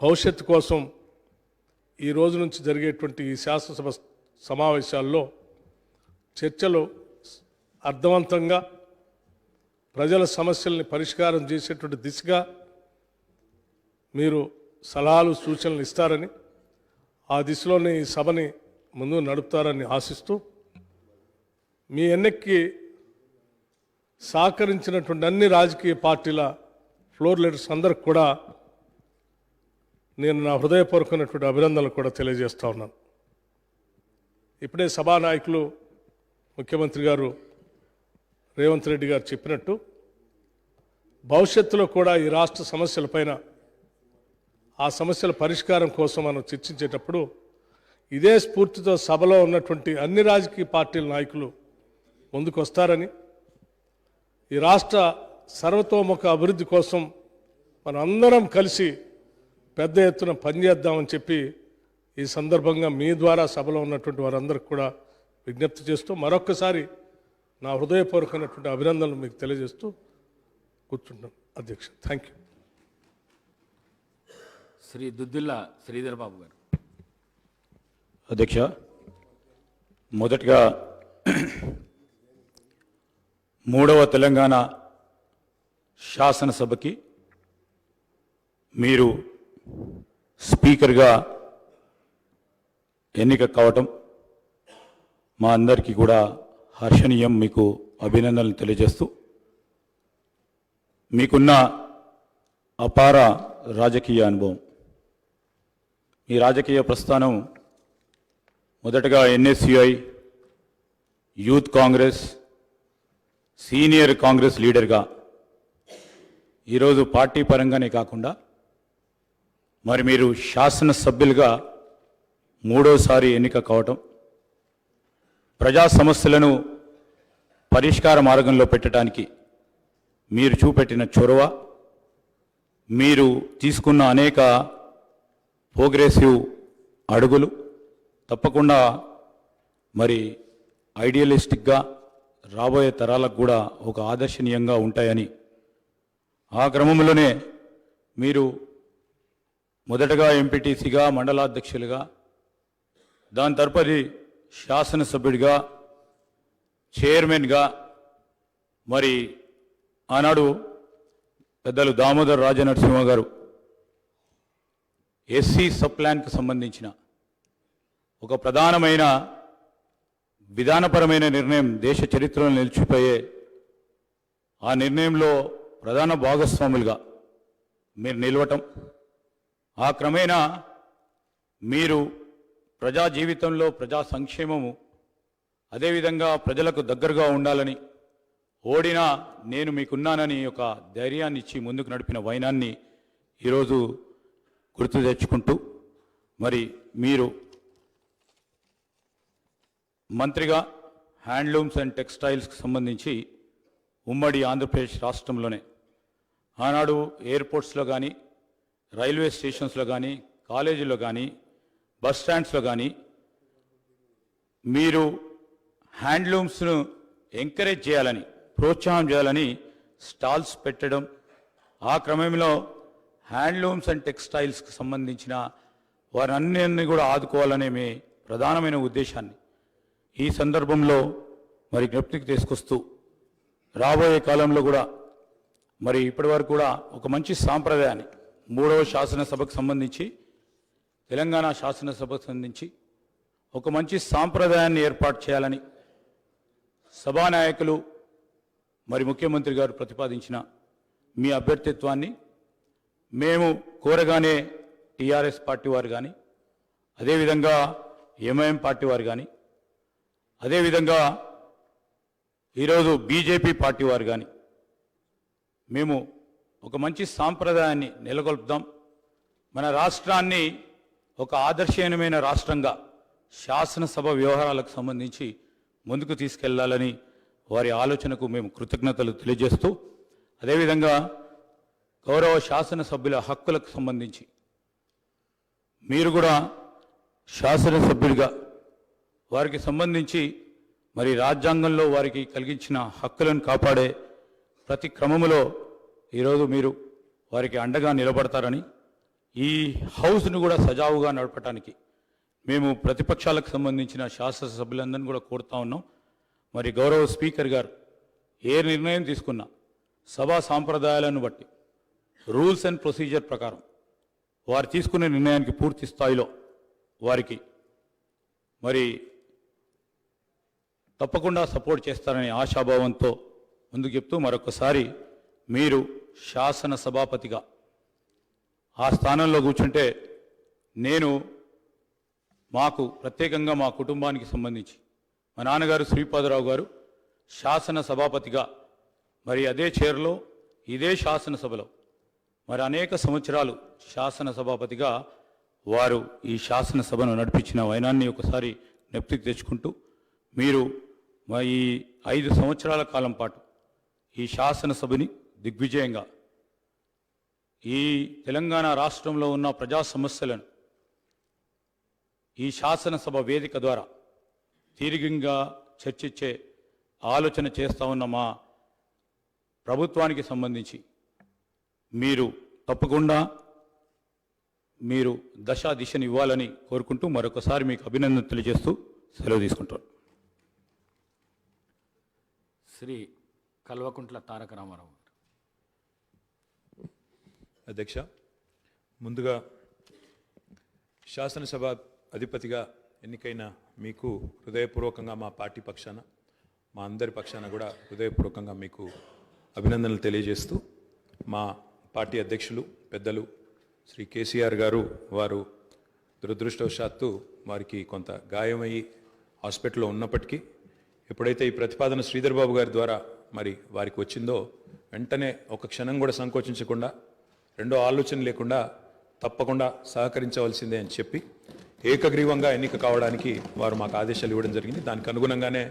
భవిష్యత్తు కోసం ఈ రోజు నుంచి జరిగేటువంటి ఈ శాసనసభ సమావేశాల్లో చర్చలు అర్థవంతంగా ప్రజల సమస్యల్ని పరిష్కారం చేసేటువంటి దిశగా మీరు సలహాలు సూచనలు ఇస్తారని, ఆ దిశలోనే ఈ సభని ముందు నడుపుతారని ఆశిస్తూ, మీ ఎన్నికకి సహకరించినటువంటి అన్ని రాజకీయ పార్టీల ఫ్లోర్ లీడర్స్ అందరికి కూడా నేను నా హృదయపూర్వకమైనటువంటి అభినందనలు కూడా తెలియజేస్తూ ఉన్నాను. ఇప్పుడే సభానాయకులు ముఖ్యమంత్రి గారు రేవంత్ రెడ్డి గారు చెప్పినట్టు భవిష్యత్తులో కూడా ఈ రాష్ట్ర సమస్యలపైన, ఆ సమస్యల పరిష్కారం కోసం మనం చర్చించేటప్పుడు ఇదే స్ఫూర్తితో సభలో ఉన్నటువంటి అన్ని రాజకీయ పార్టీల నాయకులు ముందుకు వస్తారని, ఈ రాష్ట్ర సర్వతోముఖ అభివృద్ధి కోసం మనం అందరం కలిసి పెద్ద ఎత్తున పనిచేద్దామని చెప్పి ఈ సందర్భంగా మీ ద్వారా సభలో ఉన్నటువంటి వారందరికీ కూడా విజ్ఞప్తి చేస్తూ మరొక్కసారి నా హృదయపూర్వకమైనటువంటి అభినందనలు మీకు తెలియజేస్తూ కూర్చుంటాను అధ్యక్ష. Thank you. శ్రీ దుద్దిల్లా శ్రీధర్ బాబు గారు. అధ్యక్ష, మొదటగా 3వ తెలంగాణ శాసనసభకి మీరు స్పీకర్గా ఎన్నిక కావటం మా అందరికీ కూడా హర్షణీయం. మీకు అభినందనలు తెలియజేస్తూ, మీకున్న అపార రాజకీయ అనుభవం, మీ రాజకీయ ప్రస్థానం మొదటగా NSUI, youth Congress, senior Congress లీడర్గా, ఈరోజు పార్టీ పరంగానే కాకుండా మరి మీరు శాసనసభ్యులుగా 3వసారి ఎన్నిక కావటం, ప్రజా సమస్యలను పరిష్కార మార్గంలో పెట్టడానికి మీరు చూపెట్టిన చొరవ, మీరు తీసుకున్న అనేక ప్రోగ్రెసివ్ అడుగులు, తప్పకుండా మరి ఐడియలిస్టిక్గా రాబోయే తరాలకు కూడా ఒక ఆదర్శనీయంగా ఉంటాయని, ఆ క్రమంలోనే మీరు మొదటగా ఎంపీటీసీగా, మండలాధ్యక్షులుగా, దాని తదుపరి శాసనసభ్యుడిగా, చైర్మన్గా, మరి ఆనాడు పెద్దలు దామోదర్ రాజనరసింహ గారు ఎస్సీ సబ్ ప్లాన్కి సంబంధించిన ఒక ప్రధానమైన విధానపరమైన నిర్ణయం దేశ చరిత్రలో నిలిచిపోయే ఆ నిర్ణయంలో ప్రధాన భాగస్వాములుగా మీరు నిలవటం, ఆ క్రమేణా మీరు ప్రజా జీవితంలో ప్రజా సంక్షేమము, అదేవిధంగా ప్రజలకు దగ్గరగా ఉండాలని, ఓడినా నేను మీకున్నానని ఒక ధైర్యాన్ని ఇచ్చి ముందుకు నడిపిన వైనాన్ని ఈరోజు గుర్తు తెచ్చుకుంటూ, మరి మీరు మంత్రిగా హ్యాండ్లూమ్స్ అండ్ టెక్స్టైల్స్కి సంబంధించి ఉమ్మడి ఆంధ్రప్రదేశ్ రాష్ట్రంలోనే ఆనాడు ఎయిర్పోర్ట్స్లో కానీ, రైల్వే స్టేషన్స్లో కానీ, కాలేజీలో కానీ, బస్ స్టాండ్స్లో కానీ మీరు హ్యాండ్లూమ్స్ను ఎంకరేజ్ చేయాలని, ప్రోత్సాహం చేయాలని స్టాల్స్ పెట్టడం, ఆ క్రమంలో హ్యాండ్లూమ్స్ అండ్ టెక్స్టైల్స్కి సంబంధించిన వారన్నిటిని కూడా ఆదుకోవాలనే మీ ప్రధానమైన ఉద్దేశాన్ని ఈ సందర్భంలో మరి జ్ఞప్తికి తీసుకొస్తూ, రాబోయే కాలంలో కూడా మరి ఇప్పటివరకు కూడా ఒక మంచి సాంప్రదాయాన్ని 3వ శాసనసభకు సంబంధించి, తెలంగాణ శాసనసభకు సంబంధించి ఒక మంచి సాంప్రదాయాన్ని ఏర్పాటు చేయాలని సభానాయకులు మరి ముఖ్యమంత్రి గారు ప్రతిపాదించిన మీ అభ్యర్థిత్వాన్ని మేము కోరగానే టీఆర్ఎస్ పార్టీ వారు కానీ, అదేవిధంగా ఎంఐఎం పార్టీ వారు కానీ, అదేవిధంగా ఈరోజు బీజేపీ పార్టీ వారు కానీ మేము ఒక మంచి సాంప్రదాయాన్ని నెలకొల్పుదాం. మన రాష్ట్రాన్ని ఒక ఆదర్శనీయమైన రాష్ట్రంగా శాసనసభ వ్యవహారాలకు సంబంధించి ముందుకు తీసుకెళ్లాలని వారి ఆలోచనకు మేము కృతజ్ఞతలు తెలియజేస్తూ, అదేవిధంగా గౌరవ శాసనసభ్యుల హక్కులకు సంబంధించి మీరు కూడా శాసనసభ్యుడిగా వారికి సంబంధించి మరి రాజ్యాంగంలో వారికి కలిగించిన హక్కులను కాపాడే ప్రతి క్రమములో ఈరోజు మీరు వారికి అండగా నిలబడతారని, ఈ హౌస్ను కూడా సజావుగా నడపడానికి మేము ప్రతిపక్షాలకు సంబంధించిన శాసనసభ్యులందరినీ కూడా కోరుతా ఉన్నాం. మరి గౌరవ స్పీకర్ గారు ఏ నిర్ణయం తీసుకున్నా సభా సాంప్రదాయాలను బట్టి, రూల్స్ అండ్ ప్రొసీజర్ ప్రకారం వారు తీసుకునే నిర్ణయానికి పూర్తి స్థాయిలో వారికి మరి తప్పకుండా సపోర్ట్ చేస్తారనే ఆశాభావంతో ముందుకు చెప్తూ, మరొకసారి మీరు శాసన సభాపతిగా ఆ స్థానంలో కూర్చుంటే నేను మాకు ప్రత్యేకంగా మా కుటుంబానికి సంబంధించి మా నాన్నగారు శ్రీపాదరావు గారు శాసన సభాపతిగా మరి అదే చైర్లో ఇదే శాసనసభలో మరి అనేక సంవత్సరాలు శాసన సభాపతిగా వారు ఈ శాసనసభను నడిపించిన వైనాన్ని ఒకసారి జ్ఞప్తికి తెచ్చుకుంటూ, మీరు ఈ 5 సంవత్సరాల కాలం పాటు ఈ శాసనసభని దిగ్విజయంగా ఈ తెలంగాణ రాష్ట్రంలో ఉన్న ప్రజా సమస్యలను ఈ శాసనసభ వేదిక ద్వారా తీరికంగా చర్చించే ఆలోచన చేస్తూ ఉన్న మా ప్రభుత్వానికి సంబంధించి మీరు తప్పకుండా మీరు దిశని ఇవ్వాలని కోరుకుంటూ మరొకసారి మీకు అభినందన తెలియజేస్తూ సెలవు తీసుకుంటాను. శ్రీ కల్వకుంట్ల తారక రామారావు గారు. అధ్యక్ష, ముందుగా శాసనసభ అధిపతిగా ఎన్నికైన మీకు హృదయపూర్వకంగా మా పార్టీ పక్షాన, మా అందరి పక్షాన కూడా హృదయపూర్వకంగా మీకు అభినందనలు తెలియజేస్తూ, మా పార్టీ అధ్యక్షులు పెద్దలు శ్రీ కేసీఆర్ గారు వారు దురదృష్టవశాత్తు వారికి కొంత గాయమయ్యి హాస్పిటల్లో ఉన్నప్పటికీ ఎప్పుడైతే ఈ ప్రతిపాదన శ్రీధర్ బాబు గారి ద్వారా మరి వారికి వచ్చిందో వెంటనే ఒక క్షణం కూడా సంకోచించకుండా, రెండో ఆలోచన లేకుండా తప్పకుండా సహకరించవలసిందే అని చెప్పి ఏకగ్రీవంగా ఎన్నిక కావడానికి వారు మాకు ఆదేశాలు ఇవ్వడం జరిగింది. దానికి అనుగుణంగానే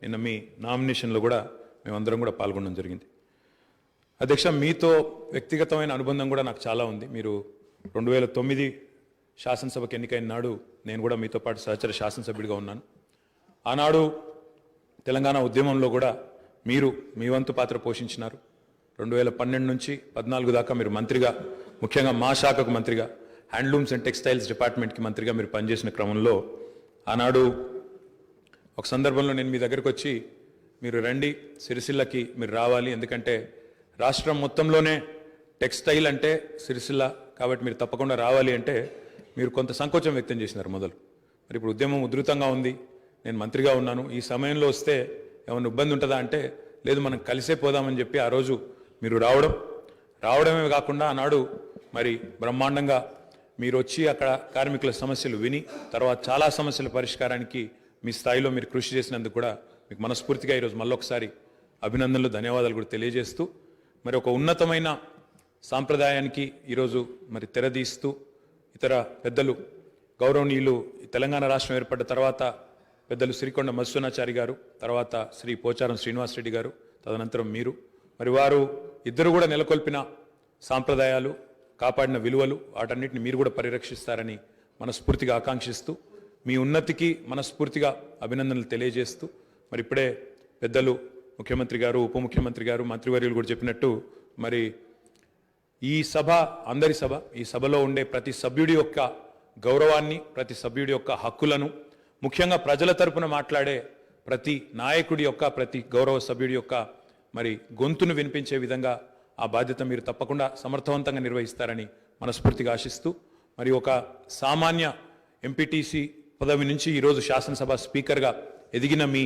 నిన్న మీ నామినేషన్లో కూడా మేమందరం కూడా పాల్గొనడం జరిగింది. అధ్యక్ష, మీతో వ్యక్తిగతమైన అనుబంధం కూడా నాకు చాలా ఉంది. మీరు 2009 శాసనసభకు ఎన్నికైన నాడు నేను కూడా మీతో పాటు సహచర శాసనసభ్యుడిగా ఉన్నాను. ఆనాడు తెలంగాణ ఉద్యమంలో కూడా మీరు మీ వంతు పాత్ర పోషించినారు. 2012 నుంచి 14 దాకా మీరు మంత్రిగా, ముఖ్యంగా మా శాఖకు మంత్రిగా, హ్యాండ్లూమ్స్ అండ్ టెక్స్టైల్స్ డిపార్ట్మెంట్కి మంత్రిగా మీరు పనిచేసిన క్రమంలో ఆనాడు ఒక సందర్భంలో నేను మీ దగ్గరకు వచ్చి మీరు రండి, సిరిసిల్లకి మీరు రావాలి, ఎందుకంటే రాష్ట్రం మొత్తంలోనే టెక్స్టైల్ అంటే సిరిసిల్ల, కాబట్టి మీరు తప్పకుండా రావాలి అంటే మీరు కొంత సంకోచం వ్యక్తం చేసినారు మొదలు. మరి ఇప్పుడు ఉద్యమం ఉధృతంగా ఉంది, నేను మంత్రిగా ఉన్నాను, ఈ సమయంలో వస్తే ఏమైనా ఇబ్బంది ఉంటుందా అంటే లేదు, మనం కలిసే పోదామని చెప్పి ఆ రోజు మీరు రావడమే కాకుండా ఆనాడు మరి బ్రహ్మాండంగా మీరు వచ్చి అక్కడ కార్మికుల సమస్యలు విని తర్వాత చాలా సమస్యల పరిష్కారానికి మీ స్థాయిలో మీరు కృషి చేసినందుకు కూడా మీకు మనస్ఫూర్తిగా ఈరోజు మళ్ళొకసారి అభినందనలు, ధన్యవాదాలు కూడా తెలియజేస్తూ మరి ఒక ఉన్నతమైన సాంప్రదాయానికి ఈరోజు మరి తెరదీస్తూ ఇతర పెద్దలు గౌరవనీయులు తెలంగాణ రాష్ట్రం ఏర్పడ్డ తర్వాత పెద్దలు శ్రీకొండ మధుసూదనాచారి గారు, తర్వాత శ్రీ పోచారం శ్రీనివాసరెడ్డి గారు, తదనంతరం మీరు, మరి వారు ఇద్దరు కూడా నెలకొల్పిన సాంప్రదాయాలు, కాపాడిన విలువలు, వాటన్నిటిని మీరు కూడా పరిరక్షిస్తారని మనస్ఫూర్తిగా ఆకాంక్షిస్తూ మీ ఉన్నతికి మనస్ఫూర్తిగా అభినందనలు తెలియజేస్తూ మరి ఇప్పుడే పెద్దలు ముఖ్యమంత్రి గారు, ఉప ముఖ్యమంత్రి గారు, మంత్రివర్యులు కూడా చెప్పినట్టు మరి ఈ సభ అందరి సభ, ఈ సభలో ఉండే ప్రతి సభ్యుడి యొక్క గౌరవాన్ని, ప్రతి సభ్యుడి యొక్క హక్కులను, ముఖ్యంగా ప్రజల తరపున మాట్లాడే ప్రతి నాయకుడి యొక్క, ప్రతి గౌరవ సభ్యుడి యొక్క మరి గొంతును వినిపించే విధంగా ఆ బాధ్యత మీరు తప్పకుండా సమర్థవంతంగా నిర్వహిస్తారని మనస్ఫూర్తిగా ఆశిస్తూ మరి ఒక సామాన్య ఎంపీటీసీ పదవి నుంచి ఈరోజు శాసనసభ స్పీకర్గా ఎదిగిన మీ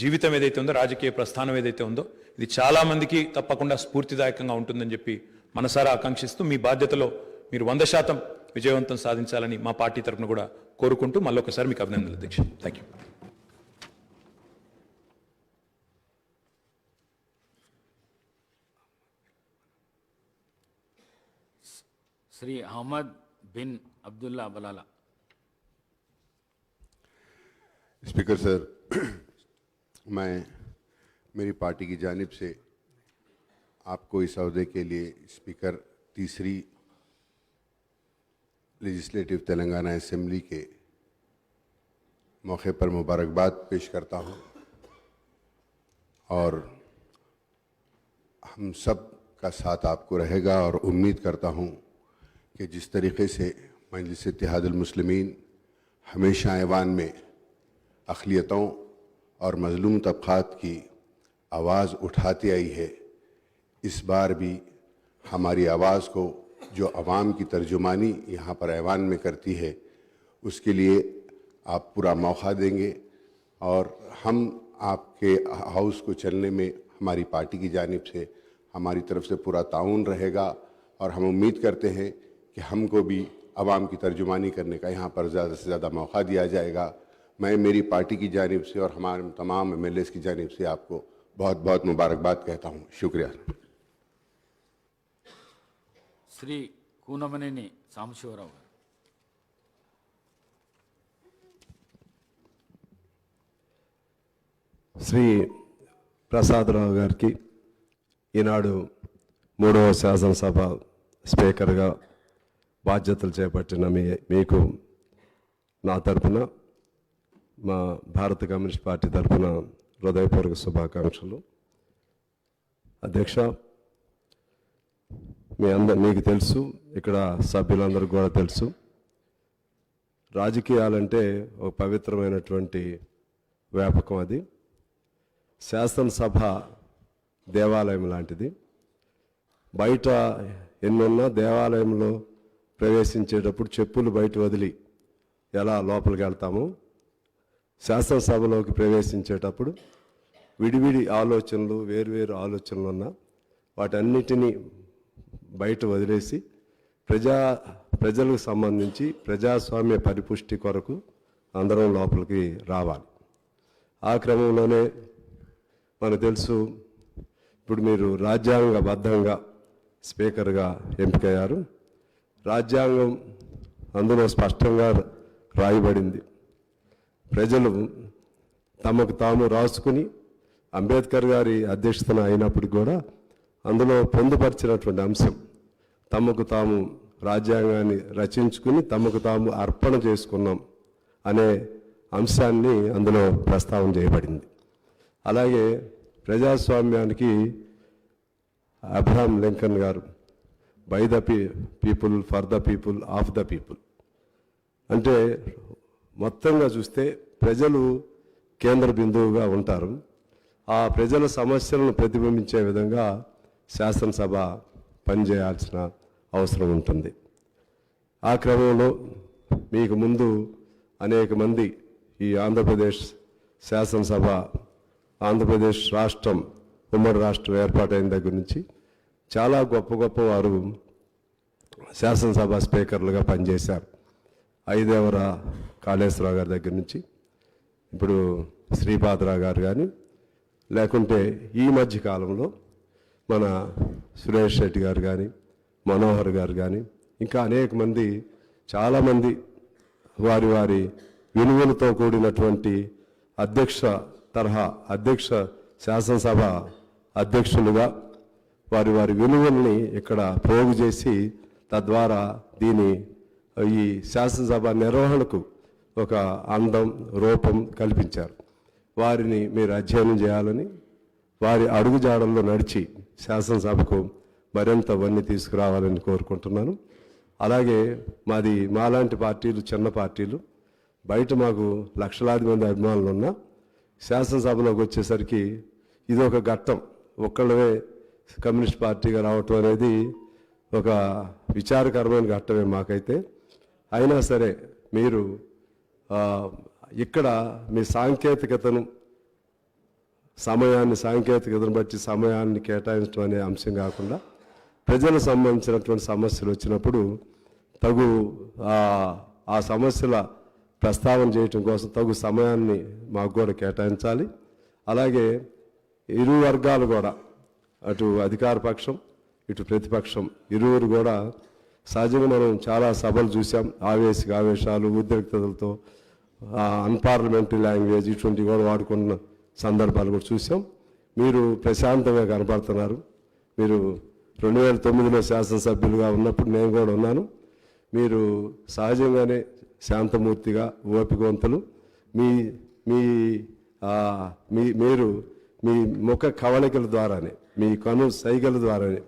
జీవితం ఏదైతే ఉందో, రాజకీయ ప్రస్థానం ఏదైతే ఉందో, ఇది చాలామందికి తప్పకుండా స్ఫూర్తిదాయకంగా ఉంటుందని చెప్పి మనసారా ఆకాంక్షిస్తూ మీ బాధ్యతలో మీరు 100% విజయవంతం సాధించాలని మా పార్టీ తరఫున కూడా కోరుకుంటూ మళ్ళొకసారి మీకు అభినందనలు అధ్యక్ష. Thank you. Shri Ahmed bin Abdullah Balala. Speaker sir, मैं मेरी पार्टी की जानिब से आपको इस अहदे के लिए स्पीकर तीसरी लेजिस्लेटिव तेलंगाना असेंबली के मौके पर मुबारकबाद पेश करता हूं और हम सब का साथ आपको रहेगा और उम्मीद करता हूं कि जिस तरीके से मजलिस इत्तेहादुल मुस्लिमीन हमेशा ऐवान में अक़लियतों और मज़लूम तबक़ात की आवाज़ उठाती आई है, इस बार भी हमारी आवाज़ को जो अवाम की तर्जुमानी यहाँ पर ऐवान में करती है उसके लिए आप पूरा मौका देंगे और हम आपके हाउस को चलने में हमारी पार्टी की जानिब से हमारी तरफ से पूरा ताउन रहेगा और हम उम्मीद करते हैं कि हमको भी अवाम की तर्जुमानी करने का यहाँ पर ज़्यादा से ज़्यादा मौका दिया जाएगा। मैं मेरी पार्टी की जानिब से और हमारे तमाम MLAs की जानिब से आपको बहुत बहुत मुबारकबाद कहता हूँ। शुक्रिया। श्री కూనమనేని సాంబశివరావు గారు। శ్రీ ప్రసాదరావు గారికి ఈనాడు 3వ శాసనసభ స్పీకర్గా బాధ్యతలు చేపట్టిన మీకు నా తరపున, మా భారత కమ్యూనిస్ట్ పార్టీ తరపున హృదయపూర్వక శుభాకాంక్షలు. అధ్యక్ష, మీకు తెలుసు, ఇక్కడ సభ్యులందరికీ కూడా తెలుసు, రాజకీయాలంటే ఒక పవిత్రమైనటువంటి వ్యాపకం. అది శాసనసభ దేవాలయం లాంటిది. బయట ఎన్నున్నా దేవాలయంలో ప్రవేశించేటప్పుడు చెప్పులు బయట వదిలి ఎలా లోపలికి వెళ్తామో, శాసనసభలోకి ప్రవేశించేటప్పుడు విడివిడి ఆలోచనలు, వేరువేరు ఆలోచనలు ఉన్న వాటన్నిటినీ బయట వదిలేసి ప్రజలకు సంబంధించి ప్రజాస్వామ్య పరిపుష్టి కొరకు అందరం లోపలికి రావాలి. ఆ క్రమంలోనే మనకు తెలుసు, ఇప్పుడు మీరు రాజ్యాంగబద్ధంగా స్పీకర్గా ఎంపికయ్యారు. రాజ్యాంగం అందులో స్పష్టంగా రాయబడింది. ప్రజలు తమకు తాము రాసుకుని అంబేద్కర్ గారి అధ్యక్షతన అయినప్పుడు కూడా అందులో పొందుపరిచినటువంటి అంశం తమకు తాము రాజ్యాంగాన్ని రచించుకుని తమకు తాము అర్పణ చేసుకున్నాం అనే అంశాన్ని అందులో ప్రస్తావన చేయబడింది. అలాగే ప్రజాస్వామ్యానికి అబ్రహాం లింకన్ గారు by the people, for the people, of the people అంటే మొత్తంగా చూస్తే ప్రజలు కేంద్ర బిందువుగా ఉంటారు. ఆ ప్రజల సమస్యలను ప్రతిబింబించే విధంగా శాసనసభ పనిచేయాల్సిన అవసరం ఉంటుంది. ఆ క్రమంలో మీకు ముందు అనేక మంది ఈ ఆంధ్రప్రదేశ్ శాసనసభ, ఆంధ్రప్రదేశ్ రాష్ట్రం, ఉమ్మడి రాష్ట్రం ఏర్పాటైన దగ్గర నుంచి చాలా గొప్ప గొప్ప వారు శాసనసభ స్పీకర్లుగా పనిచేశారు. ఐదేవర కాళేశ్వరరావు గారి దగ్గర నుంచి ఇప్పుడు శ్రీపాదరావు గారు కానీ, లేకుంటే ఈ మధ్య కాలంలో మన సురేష్ రెడ్డి గారు కానీ, మనోహర్ గారు కానీ, ఇంకా అనేక మంది, చాలామంది వారి వారి విలువలతో కూడినటువంటి అధ్యక్ష శాసనసభ అధ్యక్షులుగా వారి వారి విలువల్ని ఇక్కడ పోగు చేసి తద్వారా ఈ శాసనసభ నిర్వహణకు ఒక అందం, రూపం కల్పించారు. వారిని మీరు అధ్యయనం చేయాలని, వారి అడుగుజాడల్లో నడిచి శాసనసభకు మరింత వన్నీ తీసుకురావాలని కోరుకుంటున్నాను. అలాగే మాలాంటి పార్టీలు, చిన్న పార్టీలు, బయట మాకు లక్షలాది మంది అభిమానులు ఉన్నా శాసనసభలోకి వచ్చేసరికి ఇది ఒక ఘట్టం. ఒక్కళ్ళమే కమ్యూనిస్ట్ పార్టీగా రావటం అనేది ఒక విచారకరమైన ఘట్టమే మాకైతే. అయినా సరే మీరు ఇక్కడ మీ సాంకేతికతను బట్టి సమయాన్ని కేటాయించడం అనే అంశం కాకుండా ప్రజలకు సంబంధించినటువంటి సమస్యలు వచ్చినప్పుడు తగు ఆ సమస్యల ప్రస్తావన చేయటం కోసం తగు సమయాన్ని మాకు కూడా కేటాయించాలి. అలాగే ఇరు వర్గాలు కూడా, అటు అధికార పక్షం ఇటు ప్రతిపక్షం ఇరువురు కూడా, సహజంగా మనం చాలా సభలు చూసాం, ఆవేశాలు, ఉద్రిక్తతలతో అన్పార్లమెంటరీ లాంగ్వేజ్ ఇటువంటివి కూడా వాడుకున్న సందర్భాలు కూడా చూసాం. మీరు ప్రశాంతంగా కనపడుతున్నారు. మీరు 2009లో శాసనసభ్యులుగా ఉన్నప్పుడు నేను కూడా ఉన్నాను. మీరు సహజంగానే శాంతమూర్తిగా, ఓపికవంతులు. మీరు మీ ముఖ కవళికల ద్వారానే, మీ కను సైగల ద్వారానే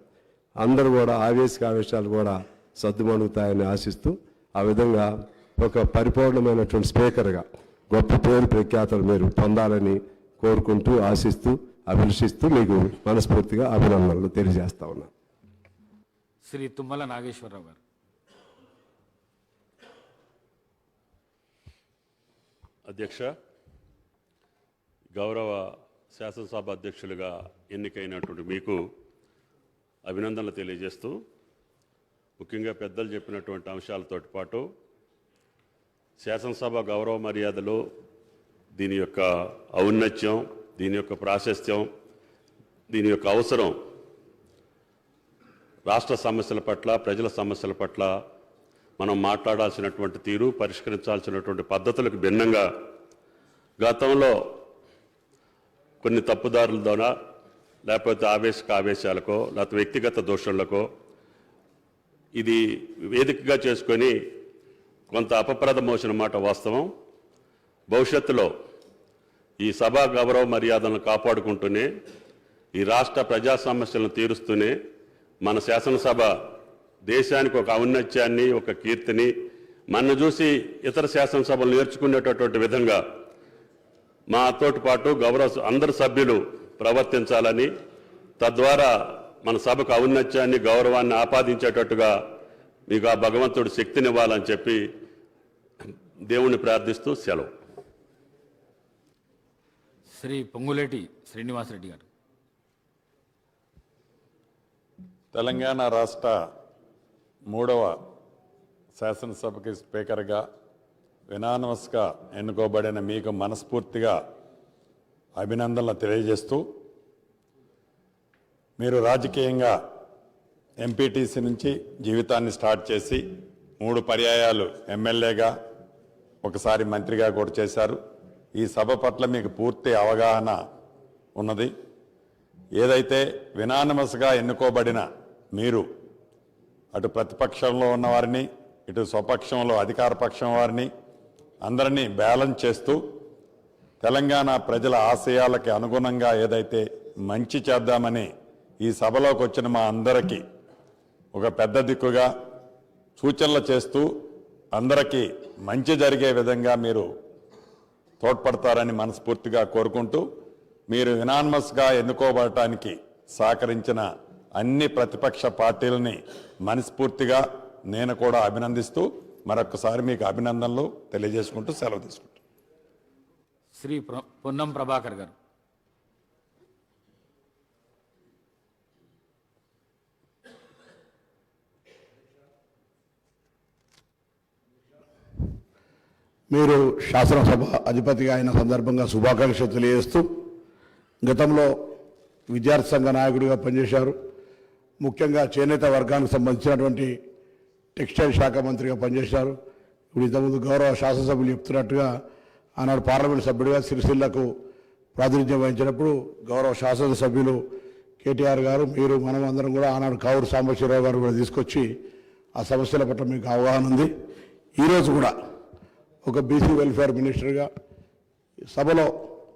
అందరూ కూడా ఆవేశాలు కూడా సద్దుమణుగుతాయని ఆశిస్తూ, ఆ విధంగా ఒక పరిపూర్ణమైనటువంటి స్పీకర్గా గొప్ప పేరు ప్రఖ్యాతలు మీరు పొందాలని కోరుకుంటూ, ఆశిస్తూ, అభిలషిస్తూ మీకు మనస్ఫూర్తిగా అభినందనలు తెలియజేస్తా ఉన్నాను. శ్రీ తుమ్మల నాగేశ్వరరావు గారు. అధ్యక్ష, గౌరవ శాసనసభ అధ్యక్షులుగా ఎన్నికైనటువంటి మీకు అభినందనలు తెలియజేస్తూ, ముఖ్యంగా పెద్దలు చెప్పినటువంటి అంశాలతో పాటు శాసనసభ గౌరవ మర్యాదలు, దీని యొక్క ఔన్నత్యం, దీని యొక్క ప్రాశస్త్యం, దీని యొక్క అవసరం రాష్ట్ర సమస్యల పట్ల, ప్రజల సమస్యల పట్ల మనం మాట్లాడాల్సినటువంటి తీరు, పరిష్కరించాల్సినటువంటి పద్ధతులకు భిన్నంగా గతంలో కొన్ని తప్పుదారులతోనా, లేకపోతే ఆవేశాలకో, లేకపోతే వ్యక్తిగత దోషులకో ఇది వేదికగా చేసుకొని కొంత అపప్రద మోసిన మాట వాస్తవం. భవిష్యత్తులో ఈ సభా గౌరవ మర్యాదలను కాపాడుకుంటూనే, ఈ రాష్ట్ర ప్రజా సమస్యలను తీరుస్తూనే మన శాసనసభ దేశానికి ఒక ఔన్నత్యాన్ని, ఒక కీర్తిని, మన చూసి ఇతర శాసనసభలు నేర్చుకునేటటువంటి విధంగా మాతో పాటు అందరు సభ్యులు ప్రవర్తించాలని, తద్వారా మన సభకు ఔన్నత్యాన్ని, గౌరవాన్ని ఆపాదించేటట్టుగా మీకు ఆ భగవంతుడు శక్తినివ్వాలని చెప్పి దేవుణ్ణి ప్రార్థిస్తూ సెలవు. శ్రీ పొంగులేటి శ్రీనివాసరెడ్డి గారు. తెలంగాణ రాష్ట్ర 3వ శాసనసభకి స్పీకర్గా యునానిమస్గా ఎన్నుకోబడిన మీకు మనస్ఫూర్తిగా అభినందనలు తెలియజేస్తూ, మీరు రాజకీయంగా ఎంపీటీసీ నుంచి జీవితాన్ని స్టార్ట్ చేసి 3 పర్యాయాలు ఎమ్మెల్యేగా, ఒకసారి మంత్రిగా కూడా చేశారు. ఈ సభ పట్ల మీకు పూర్తి అవగాహన ఉన్నది. ఏదైతే యునానిమస్గా ఎన్నుకోబడిన మీరు అటు ప్రతిపక్షంలో ఉన్న వారిని ఇటు స్వపక్షంలో అధికార పక్షం వారిని అందరినీ బ్యాలెన్స్ చేస్తూ తెలంగాణ ప్రజల ఆశయాలకి అనుగుణంగా ఏదైతే మంచి చేద్దామని ఈ సభలోకి వచ్చిన మా అందరికీ ఒక పెద్ద దిక్కుగా సూచనలు చేస్తూ అందరికీ మంచి జరిగే విధంగా మీరు తోడ్పడతారని మనస్ఫూర్తిగా కోరుకుంటూ మీరు యునానిమస్గా ఎన్నుకోబడటానికి సహకరించిన అన్ని ప్రతిపక్ష పార్టీలని మనస్ఫూర్తిగా నేను కూడా అభినందిస్తూ మరొకసారి మీకు అభినందనలు తెలియజేసుకుంటూ సెలవు తీసుకుంటాను. శ్రీ పొన్నం ప్రభాకర్ గారు. మీరు శాసనసభ అధిపతిగా అయిన సందర్భంగా శుభాకాంక్షలు తెలియజేస్తూ గతంలో విద్యార్థి సంఘ నాయకుడిగా పనిచేశారు. ముఖ్యంగా చేనేత వర్గానికి సంబంధించినటువంటి టెక్స్టైల్ శాఖ మంత్రిగా పనిచేశారు. ఇప్పుడు ఇంతకుముందు గౌరవ శాసనసభ్యులు చెప్తున్నట్టుగా ఆనాడు పార్లమెంట్ సభ్యుడిగా సిరిసిల్లకు ప్రాతినిధ్యం వహించినప్పుడు గౌరవ శాసనసభ్యులు కేటీఆర్ గారు, మీరు మనం అందరం కూడా ఆనాడు కావూరు సాంబశివరావు గారు కూడా తీసుకొచ్చి ఆ సమస్యల పట్ల మీకు అవగాహన ఉంది. ఈరోజు కూడా ఒక బీసీ వెల్ఫేర్ మినిస్టర్గా సభలో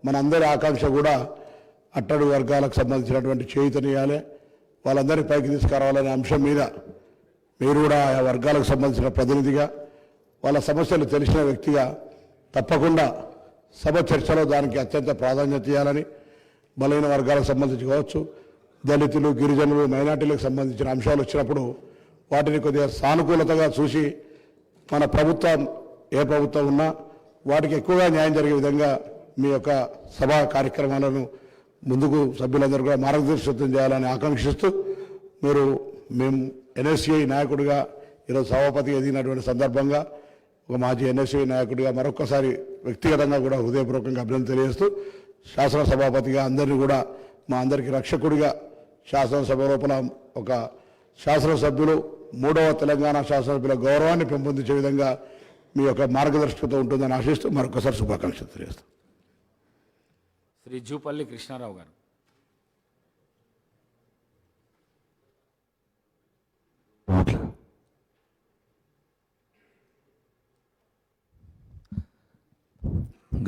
మనందరి ఆకాంక్ష కూడా అట్టడుగు వర్గాలకు సంబంధించినటువంటి చేయూతనియాలి, వాళ్ళందరినీ పైకి తీసుకురావాలనే అంశం మీద మీరు కూడా ఆ వర్గాలకు సంబంధించిన ప్రతినిధిగా వాళ్ళ సమస్యలు తెలిసిన వ్యక్తిగా తప్పకుండా సభ చర్చలో దానికి అత్యంత ప్రాధాన్యత ఇవ్వాలని, బలైన వర్గాలకు సంబంధించి కావచ్చు, దళితులు, గిరిజనులు, మైనార్టీలకు సంబంధించిన అంశాలు వచ్చినప్పుడు వాటిని కొద్దిగా సానుకూలతగా చూసి మన ప్రభుత్వం ఏ ప్రభుత్వం ఉన్నా వాటికి ఎక్కువగా న్యాయం జరిగే విధంగా మీ యొక్క సభా కార్యక్రమాలను ముందుకు సభ్యులందరూ కూడా మార్గదర్శకత్వం చేయాలని ఆకాంక్షిస్తూ మేము ఎన్ఎస్సీఐ నాయకుడిగా ఈరోజు సభాపతిగా ఎదిగినటువంటి సందర్భంగా ఒక మాజీ ఎన్ఎస్సీఐ నాయకుడిగా మరొకసారి వ్యక్తిగతంగా కూడా హృదయపూర్వకంగా అభినందన తెలియజేస్తూ శాసనసభాపతిగా అందరినీ కూడా మా అందరికీ రక్షకుడిగా శాసనసభ లోపల ఒక శాసనసభ్యులు 3వ తెలంగాణ శాసనసభ్యుల గౌరవాన్ని పెంపొందించే విధంగా మీ యొక్క మార్గదర్శకత ఉంటుందని ఆశిస్తూ మరొకసారి శుభాకాంక్షలు తెలియజేస్తాం. శ్రీ జూపల్లి కృష్ణారావు గారు.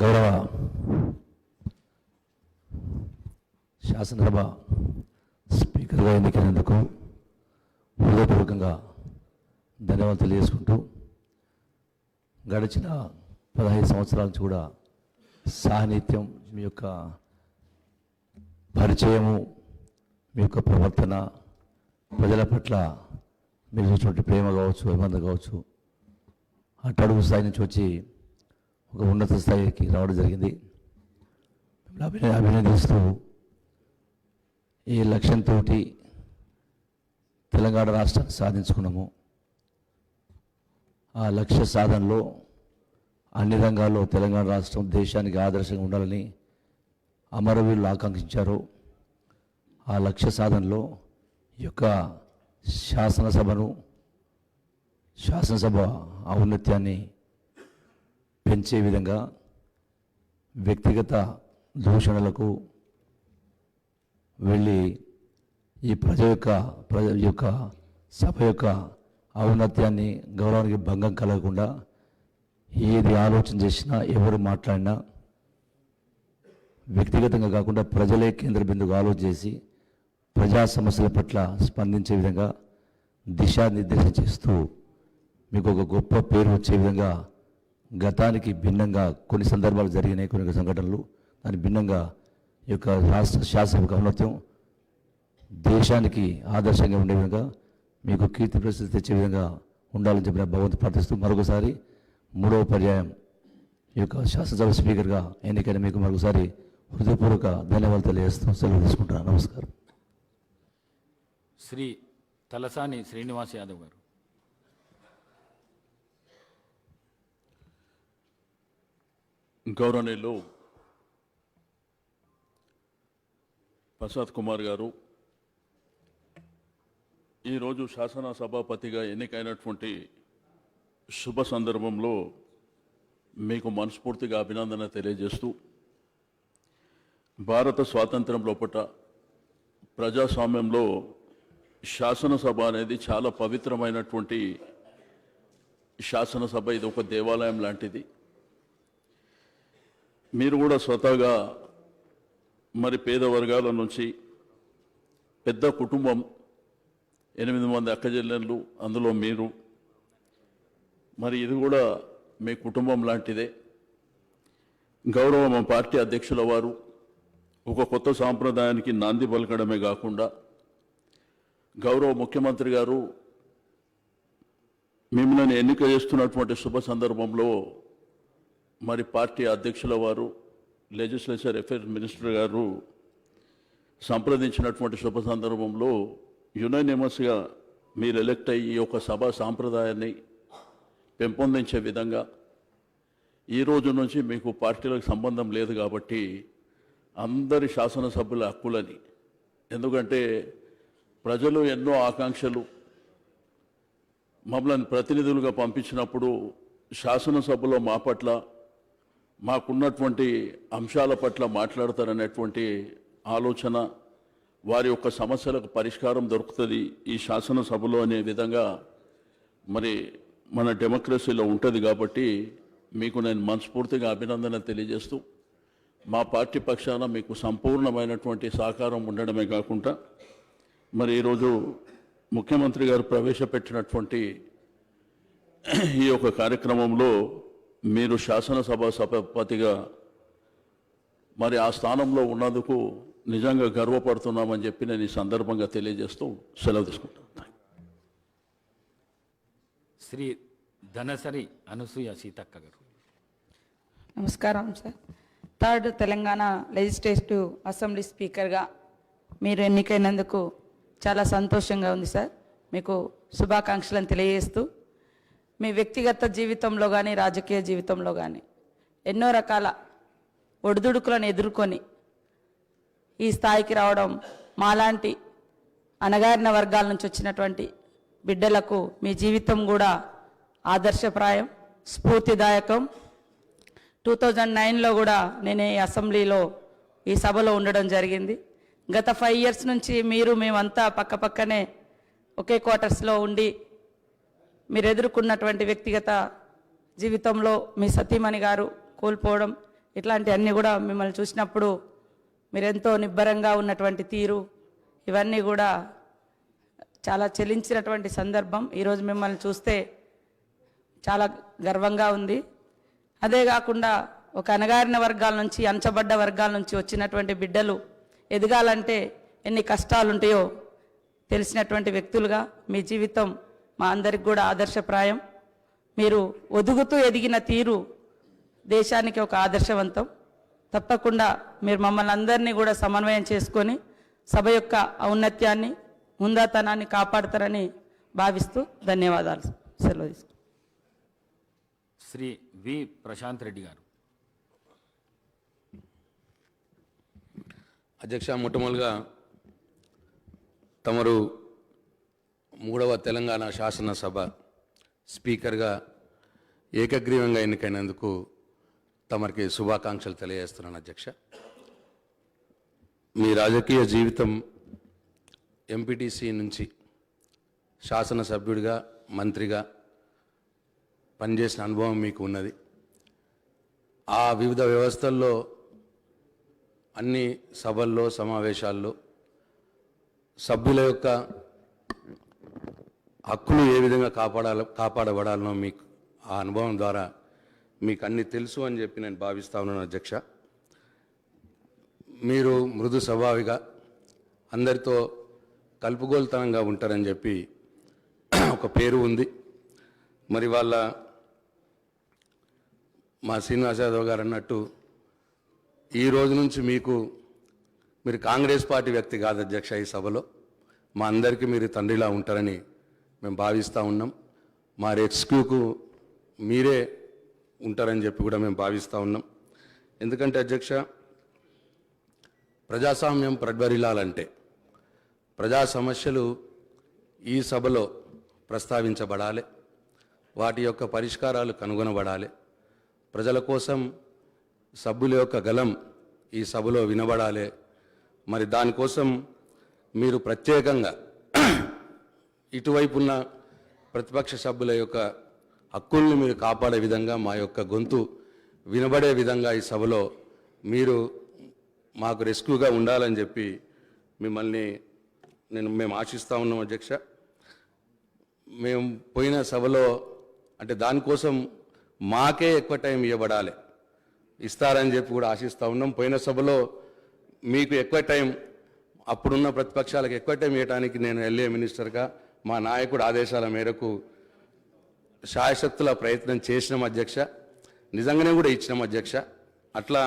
గౌరవ శాసనసభ స్పీకర్గా ఎన్నికైనందుకు హృదయపూర్వకంగా ధన్యవాదాలు తెలియజేసుకుంటూ గడిచిన 15 సంవత్సరాల నుంచి కూడా సాన్నిధ్యం, మీ యొక్క పరిచయము, మీ యొక్క ప్రవర్తన, ప్రజల పట్ల మీరు చూసినటువంటి ప్రేమ కావచ్చు, అభిమానం కావచ్చు, అట్టడుగు స్థాయి నుంచి వచ్చి ఒక ఉన్నత స్థాయికి రావడం జరిగింది. అభినందిస్తూ ఈ లక్ష్యంతో తెలంగాణ రాష్ట్రాన్ని సాధించుకున్నాము. ఆ లక్ష్య సాధనలో అన్ని రంగాల్లో తెలంగాణ రాష్ట్రం దేశానికి ఆదర్శంగా ఉండాలని అమరవీరులు ఆకాంక్షించారు. ఆ లక్ష్య సాధనలో ఈ యొక్క శాసనసభ ఔన్నత్యాన్ని పెంచే విధంగా వ్యక్తిగత దూషణలకు వెళ్ళి ఈ యొక్క సభ యొక్క ఔన్నత్యాన్ని, గౌరవానికి భంగం కలగకుండా ఏది ఆలోచన చేసినా, ఎవరు మాట్లాడినా వ్యక్తిగతంగా కాకుండా ప్రజలే కేంద్ర బిందువుగా ఆలోచన చేసి ప్రజా సమస్యల పట్ల స్పందించే విధంగా దిశానిర్దేశం చేస్తూ మీకు ఒక గొప్ప పేరు వచ్చే విధంగా గతానికి భిన్నంగా కొన్ని సందర్భాలు జరిగినాయి, కొన్ని సంఘటనలు దానికి భిన్నంగా ఈ యొక్క రాష్ట్ర శాసన ఔన్నత్యం దేశానికి ఆదర్శంగా ఉండే విధంగా మీకు కీర్తి ప్రసిద్ధి తెచ్చే విధంగా ఉండాలని చెప్పిన భగవంతు ప్రార్థిస్తూ మరొకసారి 3వ పర్యాయం ఈ యొక్క శాసనసభ స్పీకర్గా ఎన్నికైన మీకు మరొకసారి హృదయపూర్వక ధన్యవాదాలు తెలియజేస్తూ సెలవు తీసుకుంటున్నాను. నమస్కారం. శ్రీ తలసాని శ్రీనివాస్ యాదవ్ గారు. గౌరవనీయులు ప్రసాద్ కుమార్ గారు, ఈరోజు శాసన సభాపతిగా ఎన్నికైనటువంటి శుభ సందర్భంలో మీకు మనస్ఫూర్తిగా అభినందన తెలియజేస్తూ భారత స్వాతంత్ర్యం లోపట ప్రజాస్వామ్యంలో శాసనసభ అనేది చాలా పవిత్రమైనటువంటి శాసనసభ. ఇది ఒక దేవాలయం లాంటిది. మీరు కూడా స్వతహాగా మరి పేద వర్గాల నుంచి పెద్ద కుటుంబం, 8 మంది అక్కచెల్లెళ్ళు, అందులో మీరు, మరి ఇది కూడా మీ కుటుంబం లాంటిదే. గౌరవ మా పార్టీ అధ్యక్షుల వారు ఒక కొత్త సాంప్రదాయానికి నాంది పలకడమే కాకుండా గౌరవ ముఖ్యమంత్రి గారు మిమ్మల్ని ఎన్నిక చేస్తున్నటువంటి శుభ సందర్భంలో మరి పార్టీ అధ్యక్షుల వారు, లెజిస్లేచర్ అఫైర్స్ మినిస్టర్ గారు సంప్రదించినటువంటి శుభ సందర్భంలో యునానిమస్గా మీరు ఎలెక్ట్ అయ్యి ఈ యొక్క సభా సాంప్రదాయాన్ని పెంపొందించే విధంగా ఈ రోజు నుంచి మీకు పార్టీలకు సంబంధం లేదు కాబట్టి అందరి శాసనసభ్యుల హక్కులని, ఎందుకంటే ప్రజలు ఎన్నో ఆకాంక్షలు మమ్మల్ని ప్రతినిధులుగా పంపించినప్పుడు శాసనసభలో మా పట్ల మాకున్నటువంటి అంశాల పట్ల మాట్లాడతారనేటువంటి ఆలోచన, వారి యొక్క సమస్యలకు పరిష్కారం దొరుకుతుంది ఈ శాసనసభలో అనే విధంగా మరి మన డెమోక్రసీలో ఉంటుంది. కాబట్టి మీకు నేను మనస్ఫూర్తిగా అభినందన తెలియజేస్తూ మా పార్టీ పక్షాన మీకు సంపూర్ణమైనటువంటి సహకారం ఉండడమే కాకుండా మరి ఈరోజు ముఖ్యమంత్రి గారు ప్రవేశపెట్టినటువంటి ఈ యొక్క కార్యక్రమంలో మీరు శాసనసభ సభాపతిగా మరి ఆ స్థానంలో ఉన్నందుకు నిజంగా గర్వపడుతున్నామని చెప్పి నేను ఈ సందర్భంగా తెలియజేస్తూ సెలవు తీసుకుంటాను. శ్రీ ధనసరి అనసూయ సీతక్క గారు. నమస్కారం sir. 3rd Telangana legislative assembly స్పీకర్గా మీరు ఎన్నికైనందుకు చాలా సంతోషంగా ఉంది సార్. మీకు శుభాకాంక్షలను తెలియజేస్తూ మీ వ్యక్తిగత జీవితంలో కానీ రాజకీయ జీవితంలో కానీ ఎన్నో రకాల ఒడిదుడుకులను ఎదుర్కొని ఈ స్థాయికి రావడం మాలాంటి అణగారిన వర్గాల నుంచి వచ్చినటువంటి బిడ్డలకు మీ జీవితం కూడా ఆదర్శప్రాయం, స్ఫూర్తిదాయకం. 2009లో కూడా నేను ఈ అసెంబ్లీలో ఈ సభలో ఉండడం జరిగింది. గత 5 years నుంచి మీరు మేమంతా పక్కపక్కనే ఒకే క్వార్టర్స్లో ఉండి మీరు ఎదుర్కొన్నటువంటి వ్యక్తిగత జీవితంలో మీ సతీమణి గారు కోల్పోవడం ఇట్లాంటివన్నీ కూడా మిమ్మల్ని చూసినప్పుడు మీరెంతో నిబ్బరంగా ఉన్నటువంటి తీరు ఇవన్నీ కూడా చాలా చెలించినటువంటి సందర్భం. ఈరోజు మిమ్మల్ని చూస్తే చాలా గర్వంగా ఉంది. అదే కాకుండా ఒక అణగారిన వర్గాల నుంచి, అంచబడ్డ వర్గాల నుంచి వచ్చినటువంటి బిడ్డలు ఎదగాలంటే ఎన్ని కష్టాలు ఉంటాయో తెలిసినటువంటి వ్యక్తులుగా మీ జీవితం మా అందరికి కూడా ఆదర్శప్రాయం. మీరు ఒదుగుతూ ఎదిగిన తీరు దేశానికి ఒక ఆదర్శవంతం. తప్పకుండా మీరు మమ్మల్ని అందరినీ కూడా సమన్వయం చేసుకొని సభ యొక్క ఔన్నత్యాన్ని, ముందాతనాన్ని కాపాడతారని భావిస్తూ ధన్యవాదాలు. సెలవు తీసుకుంటాను. శ్రీ వి ప్రశాంత్ రెడ్డి గారు. అధ్యక్ష, మొట్టమొదటిగా తమరు 3వ తెలంగాణ శాసనసభ స్పీకర్గా ఏకగ్రీవంగా ఎన్నికైనందుకు తమరికి శుభాకాంక్షలు తెలియజేస్తున్నాను. అధ్యక్ష, మీ రాజకీయ జీవితం ఎంపీటీసీ నుంచి శాసనసభ్యుడిగా, మంత్రిగా పనిచేసిన అనుభవం మీకు ఉన్నది. ఆ వివిధ వ్యవస్థల్లో అన్ని సభల్లో, సమావేశాల్లో సభ్యుల యొక్క హక్కులు ఏ విధంగా కాపాడబడాలనో మీకు ఆ అనుభవం ద్వారా మీకు అన్ని తెలుసు అని చెప్పి నేను భావిస్తా ఉన్నాను. అధ్యక్ష, మీరు మృదు స్వభావిగా అందరితో కలుపుగోలుతనంగా ఉంటారని చెప్పి ఒక పేరు ఉంది. మరి వాళ్ళ మా శ్రీనివాస్ యాదవ్ గారు అన్నట్టు ఈ రోజు నుంచి మీరు కాంగ్రెస్ పార్టీ వ్యక్తి కాదు అధ్యక్ష. ఈ సభలో మా అందరికీ మీరు తండ్రిలా ఉంటారని మేము భావిస్తూ ఉన్నాం. మా రెస్క్యూకు మీరే ఉంటారని చెప్పి కూడా మేము భావిస్తూ ఉన్నాం. ఎందుకంటే అధ్యక్ష, ప్రజాస్వామ్యం ప్రజ్వరిల్లాలంటే ప్రజా సమస్యలు ఈ సభలో ప్రస్తావించబడాలి, వాటి యొక్క పరిష్కారాలు కనుగొనబడాలి. ప్రజల కోసం సభ్యుల యొక్క గలం ఈ సభలో వినబడాలి. మరి దానికోసం మీరు ప్రత్యేకంగా ఇటువైపు ఉన్న ప్రతిపక్ష సభ్యుల యొక్క హక్కుల్ని మీరు కాపాడే విధంగా, మా యొక్క గొంతు వినబడే విధంగా ఈ సభలో మీరు మాకు రెస్క్యూగా ఉండాలని చెప్పి మిమ్మల్ని మేము ఆశిస్తూ ఉన్నాం అధ్యక్ష. మేము పోయిన సభలో అంటే దానికోసం మాకే ఎక్కువ టైం ఇవ్వబడాలి, ఇస్తారని చెప్పి కూడా ఆశిస్తూ ఉన్నాం. పోయిన సభలో మీకు ఎక్కువ టైం, అప్పుడున్న ప్రతిపక్షాలకు ఎక్కువ టైం ఇవ్వడానికి నేను ఎల్ఏ మినిస్టర్గా మా నాయకుడు ఆదేశాల మేరకు శాయశక్తుల ప్రయత్నం చేసినాం అధ్యక్ష. నిజంగానే కూడా ఇచ్చినాం అధ్యక్ష. అట్లా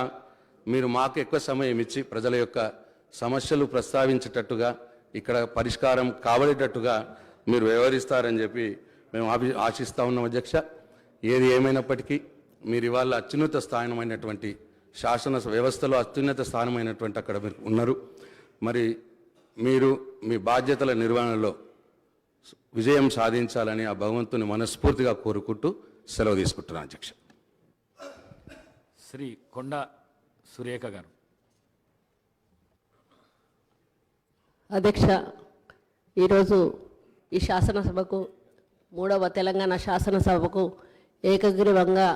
మీరు మాకు ఎక్కువ సమయం ఇచ్చి ప్రజల యొక్క సమస్యలు ప్రస్తావించేటట్టుగా, ఇక్కడ పరిష్కారం కాబడేటట్టుగా మీరు వ్యవహరిస్తారని చెప్పి మేము ఆశిస్తూ ఉన్నాం అధ్యక్ష. ఏది ఏమైనప్పటికీ మీరు ఇవాళ అత్యున్నత స్థానమైనటువంటి శాసన వ్యవస్థలో అత్యున్నత స్థానమైనటువంటి అక్కడ మీరు ఉన్నారు. మరి మీరు మీ బాధ్యతల నిర్వహణలో విజయం సాధించాలని ఆ భగవంతుని మనస్ఫూర్తిగా కోరుకుంటూ సెలవు తీసుకుంటున్నాను అధ్యక్ష. శ్రీ కొండ సురేఖ గారు. అధ్యక్ష, ఈరోజు ఈ శాసనసభకు 3వ తెలంగాణ శాసనసభకు ఏకగ్రీవంగా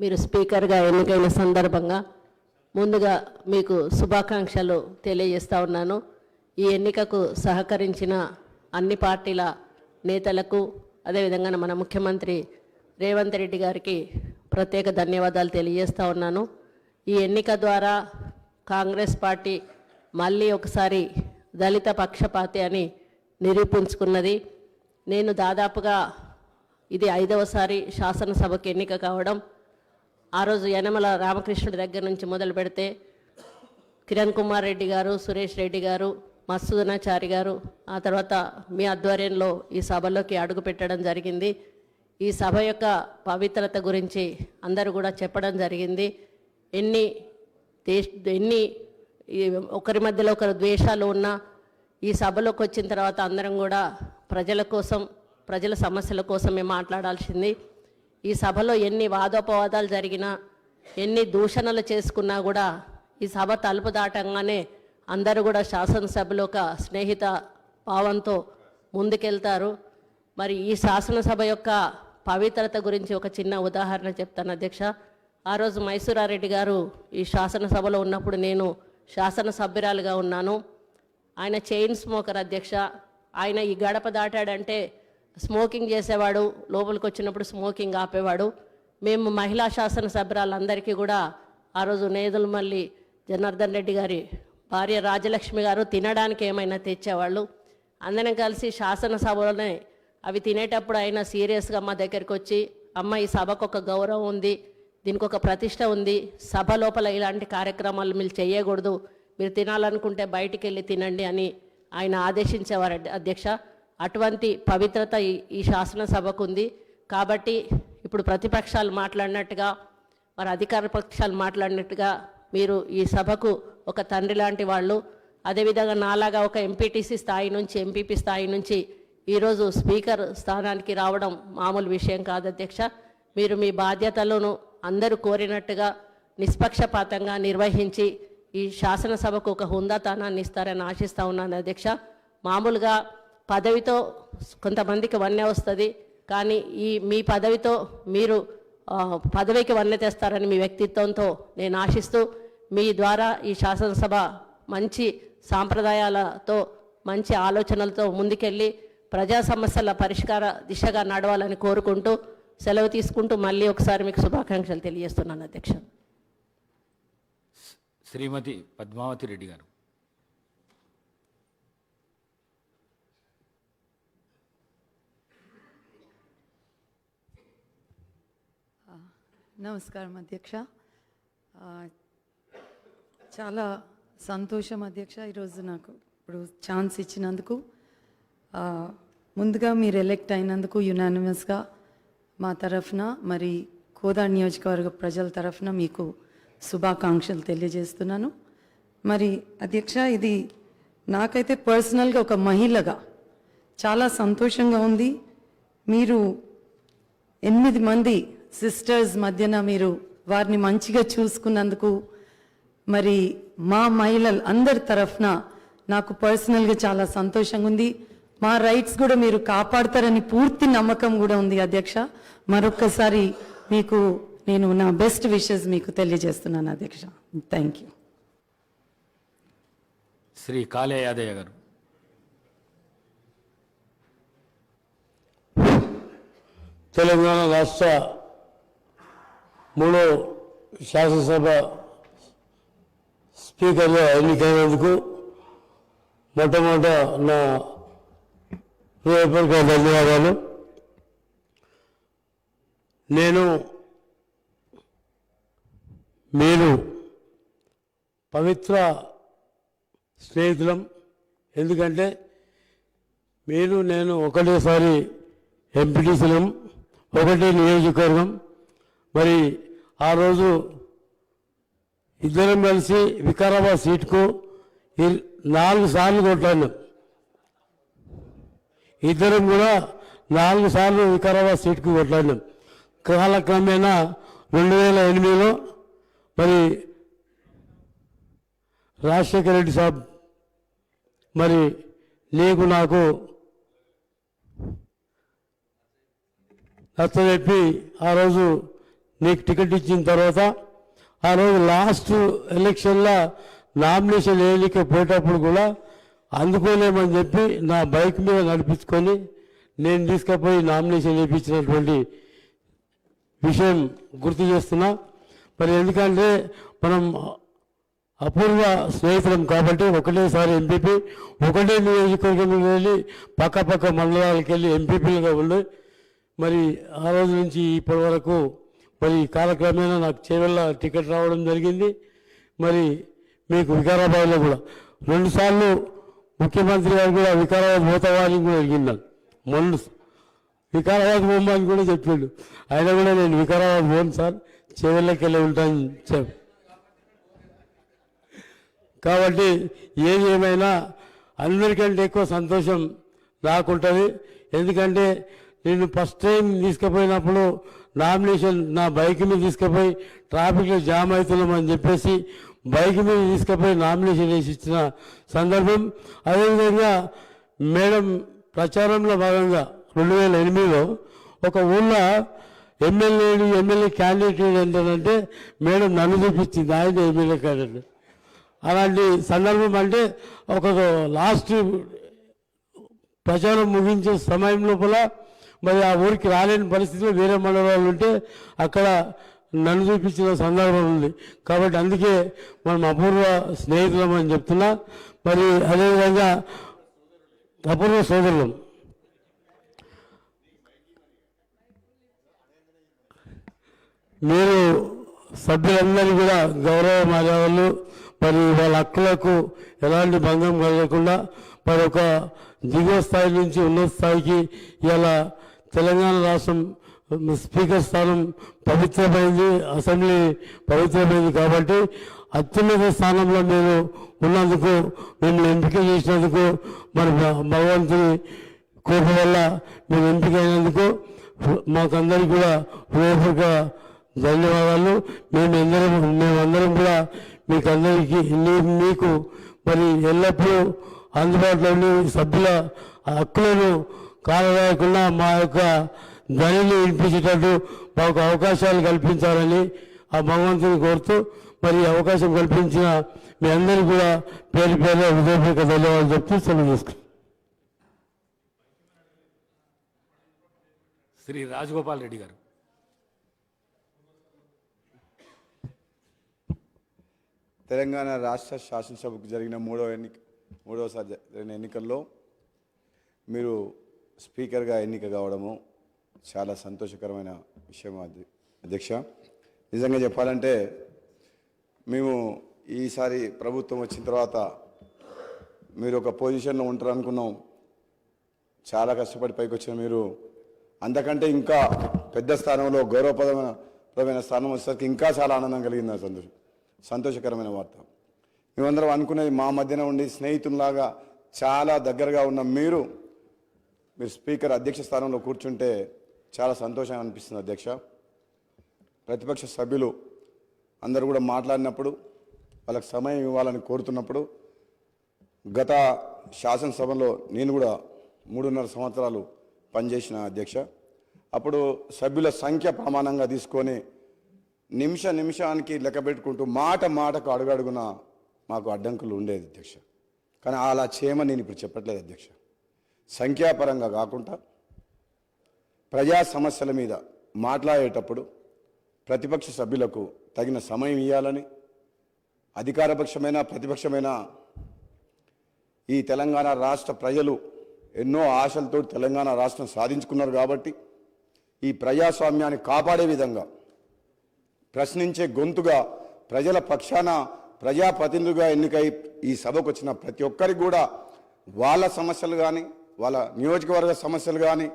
మీరు స్పీకర్గా ఎన్నికైన సందర్భంగా ముందుగా మీకు శుభాకాంక్షలు తెలియజేస్తా ఉన్నాను. ఈ ఎన్నికకు సహకరించిన అన్ని పార్టీల నేతలకు, అదేవిధంగా మన ముఖ్యమంత్రి రేవంత్ రెడ్డి గారికి ప్రత్యేక ధన్యవాదాలు తెలియజేస్తా ఉన్నాను. ఈ ఎన్నిక ద్వారా కాంగ్రెస్ పార్టీ మళ్ళీ ఒకసారి దళిత పక్షపాతి అని నిరూపించుకున్నది. నేను దాదాపుగా ఇది 5వసారి శాసనసభకు ఎన్నిక కావడం. ఆ రోజు యనమల రామకృష్ణుడి దగ్గర నుంచి మొదలు పెడితే కిరణ్ కుమార్ రెడ్డి గారు, సురేష్ రెడ్డి గారు, మత్సూదనాచారి గారు, ఆ తర్వాత మీ ఆధ్వర్యంలో ఈ సభలోకి అడుగు పెట్టడం జరిగింది. ఈ సభ యొక్క పవిత్రత గురించి అందరూ కూడా చెప్పడం జరిగింది. ఎన్ని ఒకరి మధ్యలో ఒకరు ద్వేషాలు ఉన్నా ఈ సభలోకి వచ్చిన తర్వాత అందరం కూడా ప్రజల కోసం, ప్రజల సమస్యల కోసమే మాట్లాడాల్సింది. ఈ సభలో ఎన్ని వాదోపవాదాలు జరిగినా, ఎన్ని దూషణలు చేసుకున్నా కూడా ఈ సభ తలుపు దాటంగానే అందరూ కూడా శాసనసభలో ఒక స్నేహిత భావంతో ముందుకెళ్తారు. మరి ఈ శాసనసభ యొక్క పవిత్రత గురించి ఒక చిన్న ఉదాహరణ చెప్తాను అధ్యక్ష. ఆ రోజు మైసూరారెడ్డి గారు ఈ శాసనసభలో ఉన్నప్పుడు నేను శాసనసభ్యురాలుగా ఉన్నాను. ఆయన చైన్ స్మోకర్ అధ్యక్ష. ఆయన ఈ గడప దాటాడంటే స్మోకింగ్ చేసేవాడు, లోపలికి వచ్చినప్పుడు స్మోకింగ్ ఆపేవాడు. మేము మహిళా శాసనసభ్యురాలందరికీ కూడా ఆ రోజు నేదులమల్లి జనార్దన్ రెడ్డి గారి భార్య రాజలక్ష్మి గారు తినడానికి ఏమైనా తెచ్చేవాళ్ళు. అందరం కలిసి శాసనసభలోనే అవి తినేటప్పుడు అయినా సీరియస్గా మా దగ్గరికి వచ్చి, అమ్మ ఈ సభకు ఒక గౌరవం ఉంది, దీనికి ఒక ప్రతిష్ట ఉంది, సభ లోపల ఇలాంటి కార్యక్రమాలు మీరు చేయకూడదు, మీరు తినాలనుకుంటే బయటికి వెళ్ళి తినండి అని ఆయన ఆదేశించేవారు అధ్యక్ష. అటువంటి పవిత్రత ఈ శాసనసభకు ఉంది. కాబట్టి ఇప్పుడు ప్రతిపక్షాలు మాట్లాడినట్టుగా, మరి అధికార పక్షాలు మాట్లాడినట్టుగా మీరు ఈ సభకు ఒక తండ్రి లాంటి వాళ్ళు. అదేవిధంగా నాలాగా ఒక ఎంపీటీసీ స్థాయి నుంచి, ఎంపీపీ స్థాయి నుంచి ఈరోజు స్పీకర్ స్థానానికి రావడం మామూలు విషయం కాదు అధ్యక్ష. మీరు మీ బాధ్యతలను అందరూ కోరినట్టుగా నిష్పక్షపాతంగా నిర్వహించి ఈ శాసనసభకు ఒక హుందాతనాన్ని ఇస్తారని ఆశిస్తూ ఉన్నాను అధ్యక్ష. మామూలుగా పదవితో కొంతమందికి వన్నె వస్తుంది, కానీ మీ పదవితో మీరు పదవికి వన్నె తెస్తారని మీ వ్యక్తిత్వంతో నేను ఆశిస్తూ, మీ ద్వారా ఈ శాసనసభ మంచి సాంప్రదాయాలతో, మంచి ఆలోచనలతో ముందుకెళ్ళి ప్రజా సమస్యల పరిష్కార దిశగా నడవాలని కోరుకుంటూ సెలవు తీసుకుంటూ మళ్ళీ ఒకసారి మీకు శుభాకాంక్షలు తెలియజేస్తున్నాను అధ్యక్ష. శ్రీమతి పద్మావతి రెడ్డి గారు. నమస్కారం అధ్యక్ష. చాలా సంతోషం అధ్యక్ష ఈరోజు నాకు ఇప్పుడు ఛాన్స్ ఇచ్చినందుకు. ముందుగా మీరు ఎలెక్ట్ అయినందుకు యునానిమస్గా మా తరఫున, మరి కోదాడ్ నియోజకవర్గ ప్రజల తరఫున మీకు శుభాకాంక్షలు తెలియజేస్తున్నాను. మరి అధ్యక్ష, ఇది నాకైతే పర్సనల్గా ఒక మహిళగా చాలా సంతోషంగా ఉంది. మీరు 8 మంది సిస్టర్స్ మధ్యన మీరు వారిని మంచిగా చూసుకున్నందుకు, మరి మా మహిళలు అందరి తరఫున నాకు పర్సనల్గా చాలా సంతోషంగా ఉంది. మా రైట్స్ కూడా మీరు కాపాడతారని పూర్తి నమ్మకం కూడా ఉంది అధ్యక్ష. మరొక్కసారి మీకు నేను నా బెస్ట్ విషెస్ మీకు తెలియజేస్తున్నాను అధ్యక్ష. Thank you. శ్రీ కాళే యాదయ్య గారు. తెలంగాణ రాష్ట్ర 3వ శాసనసభ స్పీకర్గా ఎన్నికైనందుకు మొట్టమొదట నా హృదయపూర్వక ధన్యవాదాలు. మీరు పవిత్ర స్నేహితులం. ఎందుకంటే నేను ఒకటేసారి ఎంపీటీసీలం, ఒకటే నియోజకవర్గం. మరి ఆ రోజు ఇద్దరం కలిసి వికారాబాద్ సీటుకు 4 సార్లు కొట్లాడినాం. ఇద్దరం కూడా 4 సార్లు వికారాబాద్ సీటుకు కొట్లాడినాం. కాలక్రమేణా 2008లో మరి రాజశేఖర రెడ్డి సాబ్ మరి నీకు నాకు నచ్చజెప్పి ఆ రోజు నీకు టికెట్ ఇచ్చిన తర్వాత ఆ రోజు లాస్ట్ ఎలక్షన్లో నామినేషన్ వేయలేకపోయేటప్పుడు కూడా అందుకోలేమని చెప్పి నా బైక్ మీద నడిపించుకొని నేను తీసుకుపోయి నామినేషన్ వేయించినటువంటి విషయం గుర్తు చేస్తున్నా. మరి ఎందుకంటే మనం అపూర్వ స్నేహితులం కాబట్టి ఒకటేసారి ఎంపీపీ, ఒకటే నియోజకవర్గంలో వెళ్ళి పక్క మండలాలకు వెళ్ళి ఎంపీపీలుగా ఉండి మరి ఆ రోజు నుంచి ఇప్పటి వరకు మరి కాలక్రమేణా నాకు చేవెళ్ళ టికెట్ రావడం జరిగింది. మరి మీకు వికారాబాద్లో కూడా 2 సార్లు ముఖ్యమంత్రి గారు కూడా వికారాబాద్ పోతావాని కూడా అడిగినాను. మొన్న వికారాబాద్ పోమని కూడా చెప్పిండు. ఆయన కూడా నేను వికారాబాద్ పోను సార్, చేవెళ్ళకి వెళ్ళి ఉంటాను చెప్పి. కాబట్టి ఏది ఏమైనా అందరికంటే ఎక్కువ సంతోషం నాకుంటుంది. ఎందుకంటే నేను ఫస్ట్ టైం తీసుకుపోయినప్పుడు నామినేషన్ నా బైక్ మీద తీసుకుపోయి ట్రాఫిక్లో జామ్ అవుతున్నామని చెప్పేసి బైక్ మీద తీసుకుపోయి నామినేషన్ వేసి ఇచ్చిన సందర్భం. అదేవిధంగా మేడం ప్రచారంలో భాగంగా 2008లో ఒక ఊళ్ళో ఎమ్మెల్యే క్యాండిడేట్ ఏంటంటే మేడం నన్ను చూపించింది, ఆయన ఎమ్మెల్యే క్యాండిడేట్. అలాంటి సందర్భం అంటే ఒక లాస్ట్ ప్రచారం ముగించే సమయం లోపల మరి ఆ ఊరికి రాలేని పరిస్థితిలో వేరే మండలాలు ఉంటే అక్కడ నన్ను చూపించిన సందర్భం ఉంది. కాబట్టి అందుకే మనం అపూర్వ స్నేహితులం అని చెప్తున్నా. మరి అదేవిధంగా అపూర్వ సోదరులం. మీరు సభ్యులందరూ కూడా గౌరవ మర్యాదలు మరి వాళ్ళ హక్కులకు ఎలాంటి భంగం కలగకుండా మరి ఒక దిగువ స్థాయి నుంచి ఉన్నత స్థాయికి ఇలా తెలంగాణ రాష్ట్రం స్పీకర్ స్థానం పవిత్రమైంది, అసెంబ్లీ పవిత్రమైంది. కాబట్టి అత్యున్నత స్థానంలో మీరు ఉన్నందుకు, మిమ్మల్ని ఎంపిక చేసినందుకు, మరి భగవంతుని కృప వల్ల మీరు ఎంపికైనందుకు మాకందరికీ కూడా హృదయపూర్వక ధన్యవాదాలు. మేమందరం కూడా మీకు మరి ఎల్లప్పుడూ అందుబాటులో ఉండి సభ్యుల హక్కులను కాలరాయకుండా మా యొక్క ధ్వనిని వినిపించేటట్టు మాకు అవకాశాలు కల్పించాలని ఆ భగవంతుని కోరుతూ మరి అవకాశం కల్పించిన మీ అందరికీ కూడా పేరు హృదయపూర్వక ధన్యవాదాలు చెప్తూ సెలవు తీసుకుంటాం. శ్రీ రాజగోపాల్ రెడ్డి గారు. తెలంగాణ రాష్ట్ర శాసనసభకు జరిగిన మూడవసారి జరిగిన ఎన్నికల్లో మీరు స్పీకర్గా ఎన్నిక కావడము చాలా సంతోషకరమైన విషయం అధ్యక్ష. నిజంగా చెప్పాలంటే మేము ఈసారి ప్రభుత్వం వచ్చిన తర్వాత మీరు ఒక పొజిషన్లో ఉంటారు అనుకున్నాం. చాలా కష్టపడి పైకి వచ్చిన మీరు అంతకంటే ఇంకా పెద్ద స్థానంలో గౌరవప్రదమైన స్థానం వచ్చేసరికి ఇంకా చాలా ఆనందం కలిగింది. సంతోషకరమైన వార్త. మేమందరం అనుకునేది మా మధ్యన ఉండి స్నేహితుల్లాగా చాలా దగ్గరగా ఉన్న మీరు స్పీకర్ అధ్యక్ష స్థానంలో కూర్చుంటే చాలా సంతోషంగా అనిపిస్తుంది అధ్యక్ష. ప్రతిపక్ష సభ్యులు అందరూ కూడా మాట్లాడినప్పుడు వాళ్ళకి సమయం ఇవ్వాలని కోరుతున్నప్పుడు గత శాసనసభలో నేను కూడా 3.5 సంవత్సరాలు పనిచేసిన అధ్యక్ష. అప్పుడు సభ్యుల సంఖ్య ప్రమాణంగా తీసుకొని నిమిషానికి లెక్క పెట్టుకుంటూ మాటకు అడుగడుగున మాకు అడ్డంకులు ఉండేది అధ్యక్ష. కానీ అలా చేయమని నేను ఇప్పుడు చెప్పట్లేదు అధ్యక్ష. సంఖ్యాపరంగా కాకుండా ప్రజా సమస్యల మీద మాట్లాడేటప్పుడు ప్రతిపక్ష సభ్యులకు తగిన సమయం ఇవ్వాలని, అధికారపక్షమైన ప్రతిపక్షమైన ఈ తెలంగాణ రాష్ట్ర ప్రజలు ఎన్నో ఆశలతో తెలంగాణ రాష్ట్రం సాధించుకున్నారు కాబట్టి ఈ ప్రజాస్వామ్యాన్ని కాపాడే విధంగా ప్రశ్నించే గొంతుగా ప్రజల పక్షాన ప్రజాప్రతినిధులుగా ఎన్నికై ఈ సభకు వచ్చిన ప్రతి ఒక్కరికి కూడా వాళ్ళ సమస్యలు కానీ, వాళ్ళ నియోజకవర్గ సమస్యలు కానీ,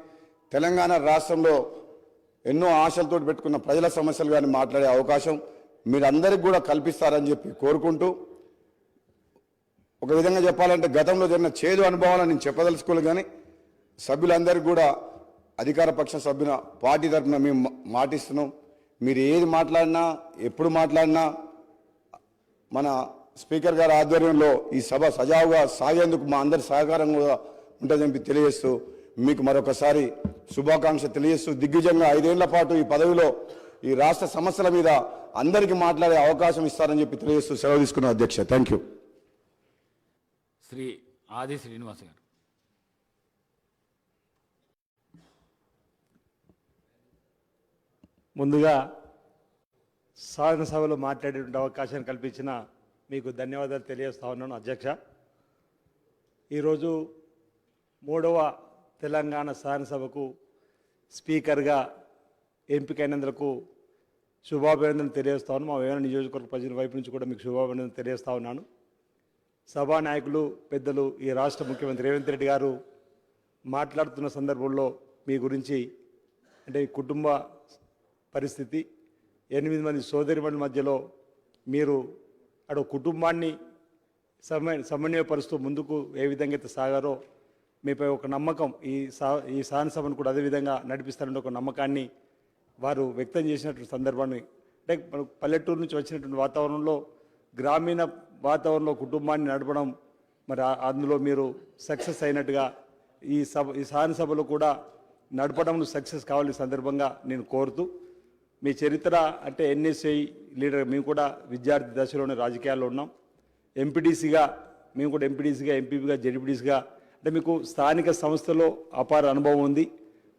తెలంగాణ రాష్ట్రంలో ఎన్నో ఆశలతో పెట్టుకున్న ప్రజల సమస్యలు కానీ మాట్లాడే అవకాశం మీరందరికీ కూడా కల్పిస్తారని చెప్పి కోరుకుంటూ, ఒక విధంగా చెప్పాలంటే గతంలో జరిగిన చేదు అనుభవాలను నేను చెప్పదలుచుకోలేదు, కానీ సభ్యులందరికీ కూడా అధికార పక్ష సభ్యుల పార్టీ తరఫున మేము మాటిస్తున్నాం. మీరు ఏది మాట్లాడినా, ఎప్పుడు మాట్లాడినా మన స్పీకర్ గారి ఆధ్వర్యంలో ఈ సభ సజావుగా సాగేందుకు మా అందరి సహకారం కూడా ఉంటుందని తెలియజేస్తూ మీకు మరొకసారి శుభాకాంక్ష తెలియజేస్తూ, దిగ్విజయంగా 5 ఏళ్ల పాటు ఈ పదవిలో ఈ రాష్ట్ర సమస్యల మీద అందరికీ మాట్లాడే అవకాశం ఇస్తారని చెప్పి తెలియజేస్తూ సెలవు తీసుకున్న అధ్యక్ష. Thank you. శ్రీ ఆది శ్రీనివాస్ గారు. ముందుగా శాసనసభలో మాట్లాడేటువంటి అవకాశాన్ని కల్పించిన మీకు ధన్యవాదాలు తెలియజేస్తా ఉన్నాను అధ్యక్ష. ఈరోజు 3వ తెలంగాణ శాసనసభకు స్పీకర్గా ఎంపికైనందుకు శుభాభినందనలు తెలియజేస్తా ఉన్నాను. మా వేరే నియోజకవర్గ ప్రజల వైపు నుంచి కూడా మీకు శుభాభినందనలు తెలియజేస్తా ఉన్నాను. సభానాయకులు పెద్దలు ఈ రాష్ట్ర ముఖ్యమంత్రి రేవంత్ రెడ్డి గారు మాట్లాడుతున్న సందర్భంలో మీ గురించి, అంటే ఈ కుటుంబ పరిస్థితి, 8 మంది సోదరిమణుల మధ్యలో మీరు అటు కుటుంబాన్ని సమన్వయపరుస్తూ ముందుకు ఏ విధంగా అయితే సాగారో మీపై ఒక నమ్మకం, ఈ శాసనసభను కూడా అదేవిధంగా నడిపిస్తారనే ఒక నమ్మకాన్ని వారు వ్యక్తం చేసినటువంటి సందర్భాన్ని, అంటే పల్లెటూరు నుంచి వచ్చినటువంటి వాతావరణంలో గ్రామీణ వాతావరణంలో కుటుంబాన్ని నడపడం, మరి అందులో మీరు సక్సెస్ అయినట్టుగా ఈ శాసనసభలో కూడా నడపడంలో సక్సెస్ కావాలి సందర్భంగా నేను కోరుతూ, మీ చరిత్ర అంటే ఎన్ఎస్ఐ లీడర్, మేము కూడా విద్యార్థి దశలోనే రాజకీయాల్లో ఉన్నాం. ఎంపీటీసీగా మేము కూడా ఎంపీటీసీగా, ఎంపీపీగా, జెడ్పీటీసీగా, అంటే మీకు స్థానిక సంస్థలో అపార అనుభవం ఉంది.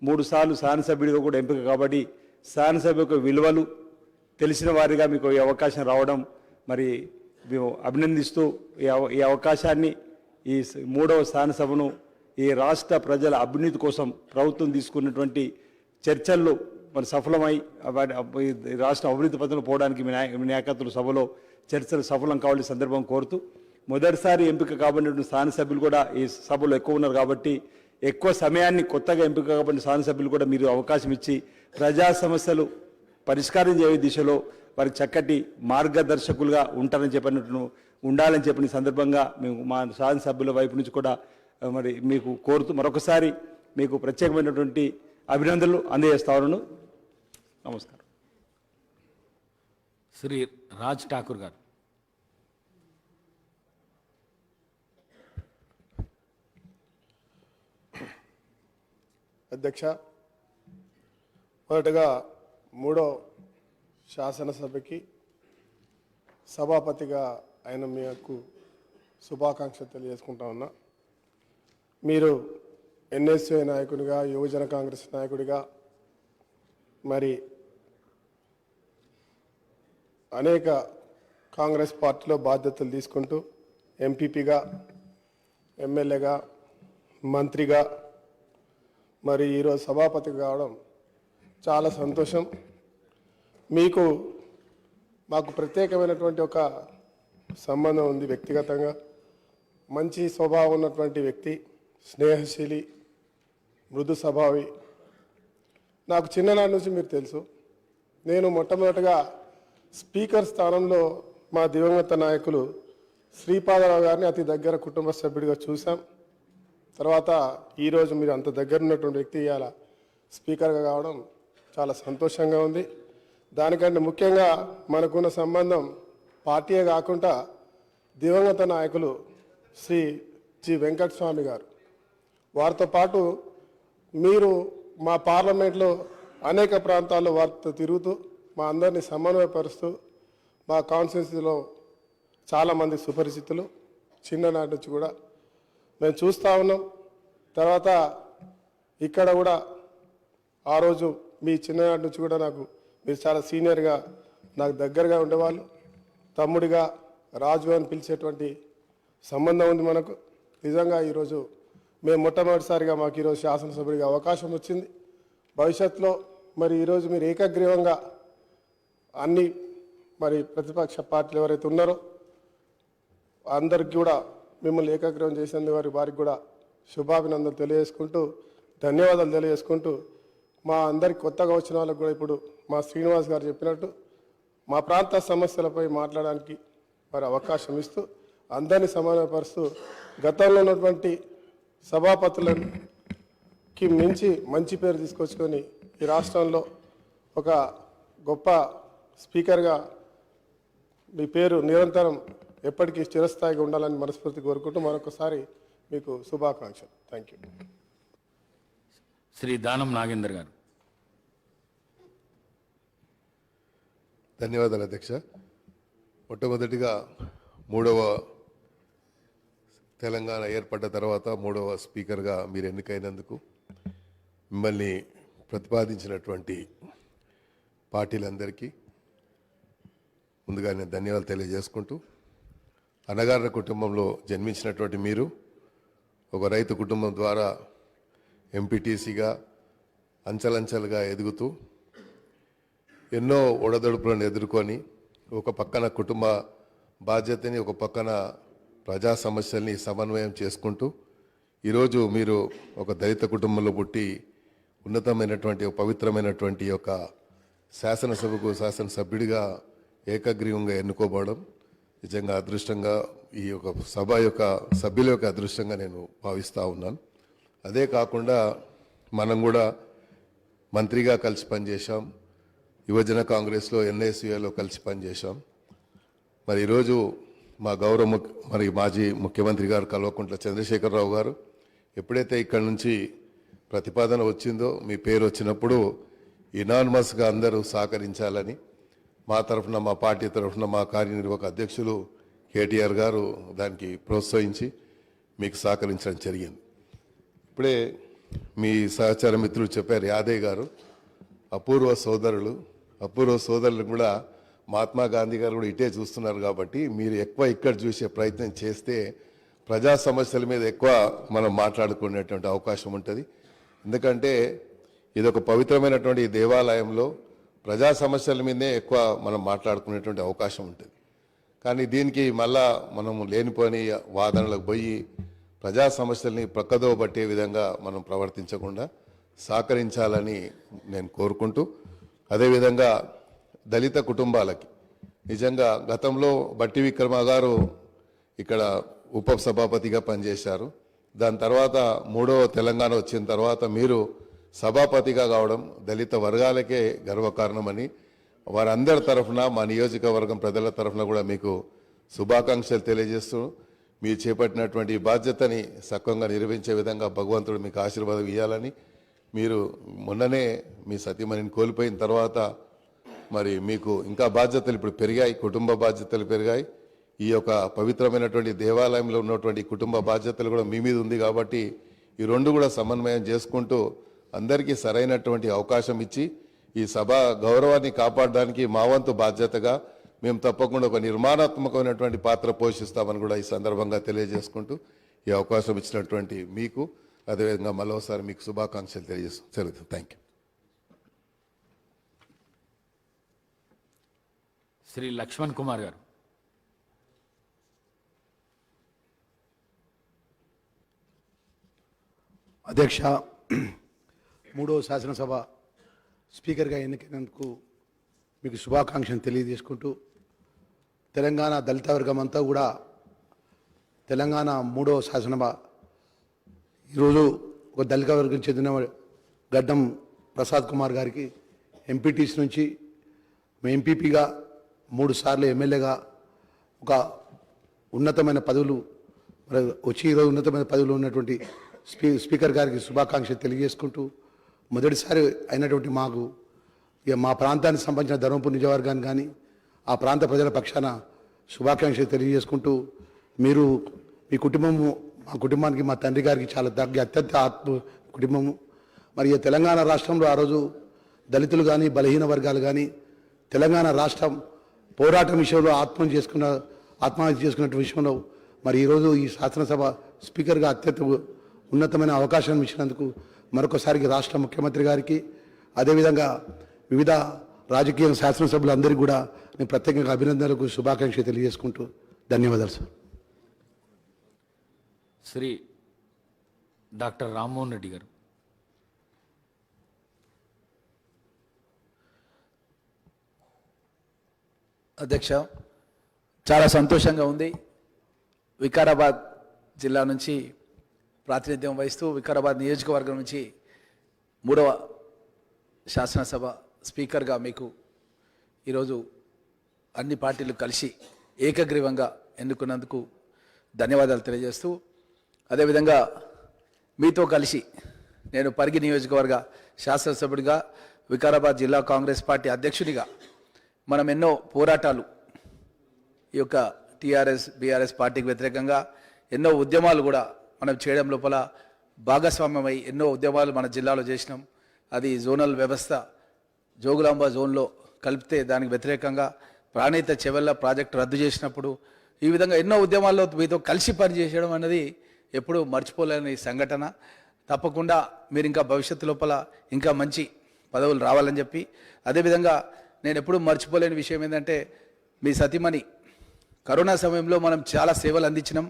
3 సార్లు శాసనసభ్యుడిగా కూడా ఎంపిక కాబట్టి శాసనసభ యొక్క విలువలు తెలిసిన వారిగా మీకు ఈ అవకాశం రావడం మరి మేము అభినందిస్తూ ఈ అవకాశాన్ని, ఈ 3వ శాసనసభను ఈ రాష్ట్ర ప్రజల అభివృద్ధి కోసం ప్రభుత్వం తీసుకున్నటువంటి చర్చల్లో మరి సఫలమై రాష్ట్ర అభివృద్ధి పథంలో పోవడానికి మీ నాయకత్వ సభలో చర్చలు సఫలం కావాలి సందర్భం కోరుతూ, మొదటిసారి ఎంపిక కాబడినటువంటి శాసనసభ్యులు కూడా ఈ సభలో ఎక్కువ ఉన్నారు కాబట్టి ఎక్కువ సమయాన్ని కొత్తగా ఎంపిక కాబడిన శాసనసభ్యులు కూడా మీరు అవకాశం ఇచ్చి ప్రజా సమస్యలు పరిష్కారం చేయ దిశలో వారికి చక్కటి మార్గదర్శకులుగా ఉండాలని చెప్పిన సందర్భంగా మేము మా శాసనసభ్యుల వైపు నుంచి కూడా మరి మీకు కోరుతూ మరొకసారి మీకు ప్రత్యేకమైనటువంటి అభినందనలు అందజేస్తా ఉన్నాను. నమస్కారం. శ్రీ రాజ్ ఠాకూర్ గారు. అధ్యక్ష, మొదటగా 3వ శాసనసభకి సభాపతిగా ఆయన మీకు శుభాకాంక్షలు తెలియజేసుకుంటా ఉన్నా. మీరు ఎన్ఎస్ఏ నాయకుడిగా, యువజన కాంగ్రెస్ నాయకుడిగా, మరి అనేక కాంగ్రెస్ పార్టీలో బాధ్యతలు తీసుకుంటూ ఎంపీపీగా, ఎమ్మెల్యేగా, మంత్రిగా, మరి ఈరోజు సభాపతి కావడం చాలా సంతోషం. మీకు మాకు ప్రత్యేకమైనటువంటి ఒక సంబంధం ఉంది. వ్యక్తిగతంగా మంచి స్వభావం ఉన్నటువంటి వ్యక్తి, స్నేహశీలి, మృదు స్వభావి. నాకు చిన్ననాటి నుంచి మీరు తెలుసు. నేను మొట్టమొదటిగా స్పీకర్ స్థానంలో మా దివంగత నాయకులు శ్రీపాదరావు గారిని అతి దగ్గర కుటుంబ సభ్యుడిగా చూసాం. తర్వాత ఈరోజు మీరు అంత దగ్గర ఉన్నటువంటి వ్యక్తి ఇవాళ స్పీకర్గా కావడం చాలా సంతోషంగా ఉంది. దానికంటే ముఖ్యంగా మనకున్న సంబంధం పార్టీయే కాకుండా దివంగత నాయకులు శ్రీ జి వెంకటస్వామి గారు వారితో పాటు మీరు మా పార్లమెంట్లో అనేక ప్రాంతాల్లో వారితో తిరుగుతూ మా అందరినీ సమన్వయపరుస్తూ మా కాన్స్టిట్యున్సీలో చాలామంది సుపరిచితులు చిన్ననాటి నుంచి కూడా మేము చూస్తూ ఉన్నాం. తర్వాత ఇక్కడ కూడా ఆ రోజు మీ చిన్ననాటి నుంచి కూడా నాకు మీరు చాలా సీనియర్గా నాకు దగ్గరగా ఉండేవాళ్ళు. తమ్ముడిగా రాజు అని పిలిచేటువంటి సంబంధం ఉంది మనకు. నిజంగా ఈరోజు మేము మొట్టమొదటిసారిగా మాకు ఈరోజు శాసనసభ్యుడిగా అవకాశం వచ్చింది. భవిష్యత్తులో మరి ఈరోజు మీరు ఏకగ్రీవంగా అన్ని మరి ప్రతిపక్ష పార్టీలు ఎవరైతే ఉన్నారో అందరికి కూడా మిమ్మల్ని ఏకగ్రీవం చేసేందుకు వారికి కూడా శుభాభినందనలు తెలియజేసుకుంటూ ధన్యవాదాలు తెలియజేసుకుంటూ మా అందరికి కొత్తగా వచ్చిన వాళ్ళకు కూడా ఇప్పుడు మా శ్రీనివాస్ గారు చెప్పినట్టు మా ప్రాంత సమస్యలపై మాట్లాడడానికి మరి అవకాశం ఇస్తూ అందరినీ సమన్వయపరుస్తూ గతంలో ఉన్నటువంటి సభాపతులకి మించి మంచి పేరు తీసుకొచ్చుకొని ఈ రాష్ట్రంలో ఒక గొప్ప స్పీకర్గా మీ పేరు నిరంతరం ఎప్పటికీ చిరస్థాయిగా ఉండాలని మనస్ఫూర్తి కోరుకుంటూ మరొకసారి మీకు శుభాకాంక్షలు. Thank you. శ్రీ దానం నాగేందర్ గారు. ధన్యవాదాలు అధ్యక్ష. మొట్టమొదటిగా 3వ తెలంగాణ ఏర్పడ్డ తర్వాత 3వ స్పీకర్గా మీరు ఎన్నికైనందుకు మిమ్మల్ని ప్రతిపాదించినటువంటి పార్టీలందరికీ ముందుగా నేను ధన్యవాదాలు తెలియజేసుకుంటూ, అన్నగారుల కుటుంబంలో జన్మించినటువంటి మీరు ఒక రైతు కుటుంబం ద్వారా ఎంపీటీసీగా అంచెలంచెలుగా ఎదుగుతూ ఎన్నో ఒడదొడుపులను ఎదుర్కొని ఒక పక్కన కుటుంబ బాధ్యతని, ఒక పక్కన ప్రజా సమస్యల్ని సమన్వయం చేసుకుంటూ ఈరోజు మీరు ఒక దళిత కుటుంబంలో పుట్టి ఉన్నతమైనటువంటి పవిత్రమైనటువంటి యొక్క శాసనసభకు శాసనసభ్యుడిగా ఏకగ్రీవంగా ఎన్నుకోబడడం నిజంగా అదృష్టంగా, ఈ యొక్క సభ యొక్క సభ్యుల యొక్క అదృష్టంగా నేను భావిస్తూ ఉన్నాను. అదే కాకుండా మనం కూడా మంత్రిగా కలిసి పనిచేశాం, యువజన కాంగ్రెస్లో ఎన్ఎస్యుఏలో కలిసి పనిచేశాం. మరి ఈరోజు మా మరి మాజీ ముఖ్యమంత్రి గారు కల్వకుంట్ల చంద్రశేఖరరావు గారు ఎప్పుడైతే ఇక్కడ నుంచి ప్రతిపాదన వచ్చిందో, మీ పేరు వచ్చినప్పుడు ఇనానిమస్గా అందరూ సహకరించాలని మా తరఫున, మా పార్టీ తరఫున మా కార్యనిర్వాహక అధ్యక్షులు కేటీఆర్ గారు దానికి ప్రోత్సహించి మీకు సహకరించడం జరిగింది. ఇప్పుడే మీ సహచార మిత్రులు చెప్పారు, యాదయ్య గారు అపూర్వ సోదరులు కూడా మహాత్మా గాంధీ గారు కూడా ఇటే చూస్తున్నారు. కాబట్టి మీరు ఎక్కువ ఇక్కడ చూసే ప్రయత్నం చేస్తే ప్రజా సమస్యల మీద ఎక్కువ మనం మాట్లాడుకునేటువంటి అవకాశం ఉంటుంది. ఎందుకంటే ఇది ఒక పవిత్రమైనటువంటి దేవాలయంలో ప్రజా సమస్యల మీదే ఎక్కువ మనం మాట్లాడుకునేటువంటి అవకాశం ఉంటుంది. కానీ దీనికి మళ్ళా మనము లేనిపోని వాదనలకు పోయి ప్రజా సమస్యల్ని ప్రక్కదో పట్టే విధంగా మనం ప్రవర్తించకుండా సహకరించాలని నేను కోరుకుంటూ, అదేవిధంగా దళిత కుటుంబాలకి నిజంగా గతంలో బట్టి విక్రమ గారు ఇక్కడ ఉప సభాపతిగా పనిచేశారు. దాని తర్వాత 3వ తెలంగాణ వచ్చిన తర్వాత మీరు సభాపతిగా కావడం దళిత వర్గాలకే గర్వకారణమని వారందరి తరఫున, మా నియోజకవర్గం ప్రజల తరఫున కూడా మీకు శుభాకాంక్షలు తెలియజేస్తూ, మీరు చేపట్టినటువంటి బాధ్యతని సక్రమంగా నిర్వహించే విధంగా భగవంతుడు మీకు ఆశీర్వాదం ఇవ్వాలని, మీరు మొన్ననే మీ సతీమణిని కోల్పోయిన తర్వాత మరి మీకు ఇంకా బాధ్యతలు ఇప్పుడు పెరిగాయి, కుటుంబ బాధ్యతలు పెరిగాయి. ఈ యొక్క పవిత్రమైనటువంటి దేవాలయంలో ఉన్నటువంటి కుటుంబ బాధ్యతలు కూడా మీ మీద ఉంది. కాబట్టి ఈ రెండు కూడా సమన్వయం చేసుకుంటూ అందరికీ సరైనటువంటి అవకాశం ఇచ్చి ఈ సభ గౌరవాన్ని కాపాడడానికి మా వంతు బాధ్యతగా మేము తప్పకుండా ఒక నిర్మాణాత్మకమైనటువంటి పాత్ర పోషిస్తామని కూడా ఈ సందర్భంగా తెలియజేసుకుంటూ ఈ అవకాశం ఇచ్చినటువంటి మీకు, అదేవిధంగా మరోసారి మీకు శుభాకాంక్షలు తెలియజేస్తాను. Thank you. శ్రీ లక్ష్మణ్ కుమార్ గారు. అధ్యక్ష, 3వ శాసనసభ స్పీకర్గా ఎన్నికైనందుకు మీకు శుభాకాంక్షలు తెలియజేసుకుంటూ, తెలంగాణ దళిత వర్గం అంతా కూడా తెలంగాణ 3వ శాసనసభ ఈరోజు ఒక దళిత వర్గం చెందిన గడ్డం ప్రసాద్ కుమార్ గారికి ఎంపీటీసీ నుంచి ఎంపీపీగా 3 సార్లు ఎమ్మెల్యేగా ఒక ఉన్నతమైన పదవులు వచ్చి ఈరోజు ఉన్నతమైన పదవులు ఉన్నటువంటి స్పీకర్ గారికి శుభాకాంక్షలు తెలియజేసుకుంటూ మొదటిసారి అయినటువంటి మాకు ఇక మా ప్రాంతానికి సంబంధించిన ధర్మపురి నియోజకవర్గాన్ని కానీ ఆ ప్రాంత ప్రజల పక్షాన శుభాకాంక్షలు తెలియజేసుకుంటూ మీరు మీ కుటుంబము మా కుటుంబానికి మా తండ్రి గారికి చాలా అత్యంత ఆత్మ కుటుంబము. మరి ఈ తెలంగాణ రాష్ట్రంలో ఆ రోజు దళితులు కానీ బలహీన వర్గాలు కానీ తెలంగాణ రాష్ట్రం పోరాటం విషయంలో ఆత్మహత్య చేసుకున్న విషయంలో మరి ఈరోజు ఈ శాసనసభ స్పీకర్గా అత్యంత ఉన్నతమైన అవకాశం ఇచ్చినందుకు మరొకసారికి రాష్ట్ర ముఖ్యమంత్రి గారికి అదేవిధంగా వివిధ రాజకీయ శాసనసభ్యులందరికీ కూడా నేను ప్రత్యేకంగా అభినందనలకు శుభాకాంక్షలు తెలియజేసుకుంటూ ధన్యవాదాలు సార్. శ్రీ డాక్టర్ రామ్మోహన్ రెడ్డి గారు. అధ్యక్ష, చాలా సంతోషంగా ఉంది. వికారాబాద్ జిల్లా నుంచి ప్రాతినిధ్యం వహిస్తూ వికారాబాద్ నియోజకవర్గం నుంచి 3వ శాసనసభ స్పీకర్గా మీకు ఈరోజు అన్ని పార్టీలు కలిసి ఏకగ్రీవంగా ఎన్నుకున్నందుకు ధన్యవాదాలు తెలియజేస్తూ, అదేవిధంగా మీతో కలిసి నేను పరిగి నియోజకవర్గ శాసనసభ్యుడిగా వికారాబాద్ జిల్లా కాంగ్రెస్ పార్టీ అధ్యక్షుడిగా మనం ఎన్నో పోరాటాలు ఈ యొక్క టీఆర్ఎస్ బీఆర్ఎస్ పార్టీకి వ్యతిరేకంగా ఎన్నో ఉద్యమాలు కూడా మనం చేయడం లోపల భాగస్వామ్యమై ఎన్నో ఉద్యమాలు మన జిల్లాలో చేసినాం. అది జోనల్ వ్యవస్థ జోగులాంబ జోన్లో కలిపితే దానికి వ్యతిరేకంగా ప్రాణహిత చెవెళ్ళ ప్రాజెక్టు రద్దు చేసినప్పుడు ఈ విధంగా ఎన్నో ఉద్యమాల్లో మీతో కలిసి పనిచేయడం అనేది ఎప్పుడూ మర్చిపోలేని సంఘటన. తప్పకుండా మీరు ఇంకా భవిష్యత్తు లోపల ఇంకా మంచి పదవులు రావాలని చెప్పి, అదేవిధంగా నేను ఎప్పుడూ మర్చిపోలేని విషయం ఏంటంటే మీ సతీమణి కరోనా సమయంలో మనం చాలా సేవలు అందించినాం.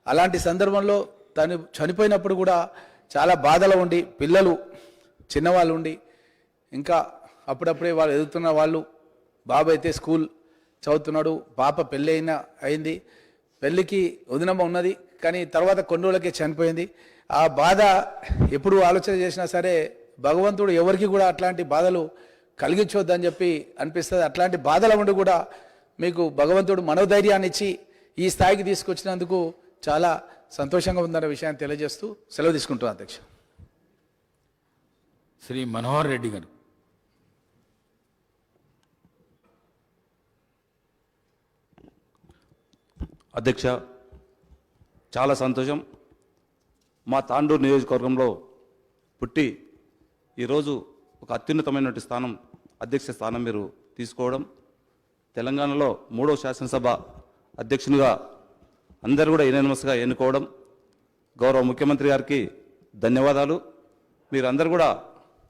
అలాంటి సందర్భంలో తను చనిపోయినప్పుడు కూడా చాలా బాధలో ఉండి పిల్లలు చిన్నవాళ్ళు ఉండి ఇంకా అప్పుడప్పుడే వాళ్ళు ఎదుగుతున్న వాళ్ళు, బాబు అయితే స్కూల్ చదువుతున్నాడు, పాప పెళ్ళి అయింది, పెళ్ళికి వదినమ్మ ఉన్నది, కానీ తర్వాత కొన్ని రోజులకే చనిపోయింది. ఆ బాధ ఎప్పుడు ఆలోచన చేసినా సరే భగవంతుడు ఎవరికి కూడా అట్లాంటి బాధలు కలిగించొద్దని చెప్పి అనిపిస్తుంది. అట్లాంటి బాధల ఉండి కూడా మీకు భగవంతుడు మనోధైర్యాన్ని ఇచ్చి ఈ స్థాయికి తీసుకొచ్చినందుకు చాలా సంతోషంగా ఉందన్న విషయాన్ని తెలియజేస్తూ సెలవు తీసుకుంటున్నాను అధ్యక్ష. శ్రీ మనోహర్ రెడ్డి గారు. అధ్యక్ష, చాలా సంతోషం. మా తాండూరు నియోజకవర్గంలో పుట్టి ఈరోజు ఒక అత్యున్నతమైనటువంటి స్థానం, అధ్యక్ష స్థానం మీరు తీసుకోవడం, తెలంగాణలో 3వ శాసనసభ అధ్యక్షునిగా అందరూ కూడా యునానిమస్గా ఎన్నుకోవడం, గౌరవ ముఖ్యమంత్రి గారికి ధన్యవాదాలు. మీరందరూ కూడా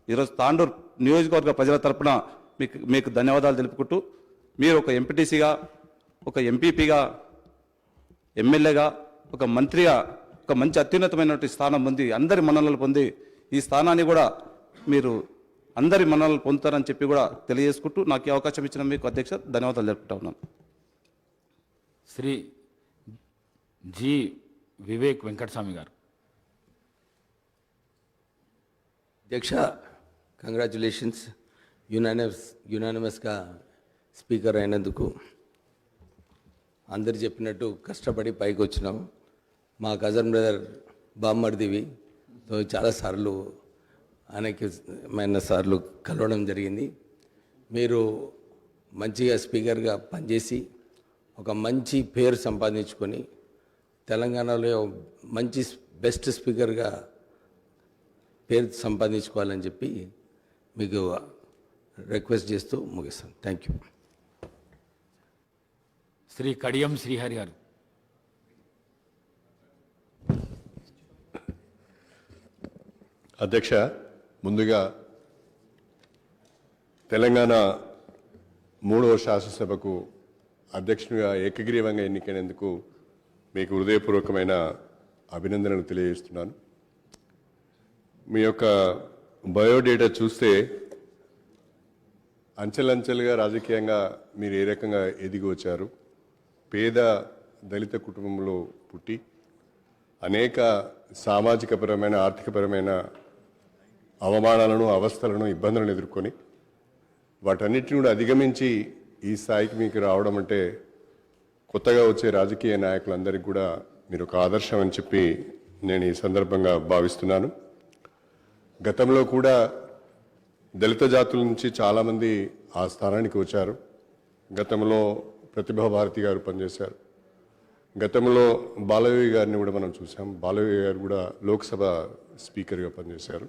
ఈరోజు తాండూరు నియోజకవర్గ ప్రజల తరపున మీకు ధన్యవాదాలు తెలుపుకుంటూ, మీరు ఒక ఎంపీటీసీగా, ఒక ఎంపీపీగా, ఎమ్మెల్యేగా, ఒక మంత్రిగా ఒక మంచి అత్యున్నతమైనటువంటి స్థానం పొంది అందరి మన్ననలు పొంది ఈ స్థానాన్ని కూడా మీరు అందరి మన్ననలు పొందుతారని చెప్పి కూడా తెలియజేసుకుంటూ నాకు ఈ అవకాశం ఇచ్చిన మీకు అధ్యక్ష ధన్యవాదాలు తెలుపుతా ఉన్నాను. శ్రీ జి వివేక్ వెంకటస్వామి గారు. అధ్యక్ష, కంగ్రాచులేషన్స్. యునానిమస్గా స్పీకర్ అయినందుకు. అందరు చెప్పినట్టు కష్టపడి పైకి వచ్చినాం. మా కజన్ బ్రదర్ బామ్మర్దివి చాలాసార్లు అనేకమైన సార్లు కలవడం జరిగింది. మీరు మంచిగా స్పీకర్గా పనిచేసి ఒక మంచి పేరు సంపాదించుకొని తెలంగాణలో మంచి బెస్ట్ స్పీకర్గా పేరు సంపాదించుకోవాలని చెప్పి మీకు రిక్వెస్ట్ చేస్తూ ముగిస్తాను. Thank you. శ్రీ కడియం శ్రీహరి గారు. అధ్యక్ష, ముందుగా తెలంగాణ 3వ శాసనసభకు అధ్యక్షునిగా ఏకగ్రీవంగా ఎన్నికైనందుకు మీకు హృదయపూర్వకమైన అభినందనలు తెలియజేస్తున్నాను. మీ యొక్క బయోడేటా చూస్తే అంచెలంచెలుగా రాజకీయంగా మీరు ఏ రకంగా ఎదిగి వచ్చారు. పేద దళిత కుటుంబంలో పుట్టి అనేక సామాజికపరమైన ఆర్థికపరమైన అవమానాలను, అవస్థలను, ఇబ్బందులను ఎదుర్కొని వాటన్నిటిని కూడా అధిగమించి ఈ స్థాయికి మీకు రావడం అంటే కొత్తగా వచ్చే రాజకీయ నాయకులందరికీ కూడా మీరు ఒక ఆదర్శం అని చెప్పి నేను ఈ సందర్భంగా భావిస్తున్నాను. గతంలో కూడా దళిత జాతుల నుంచి చాలామంది ఆ స్థానానికి వచ్చారు. గతంలో ప్రతిభా భారతి గారు పనిచేశారు. గతంలో బాలయోగి గారిని కూడా మనం చూసాం. బాలయోగి గారు కూడా లోక్సభ స్పీకర్గా పనిచేశారు.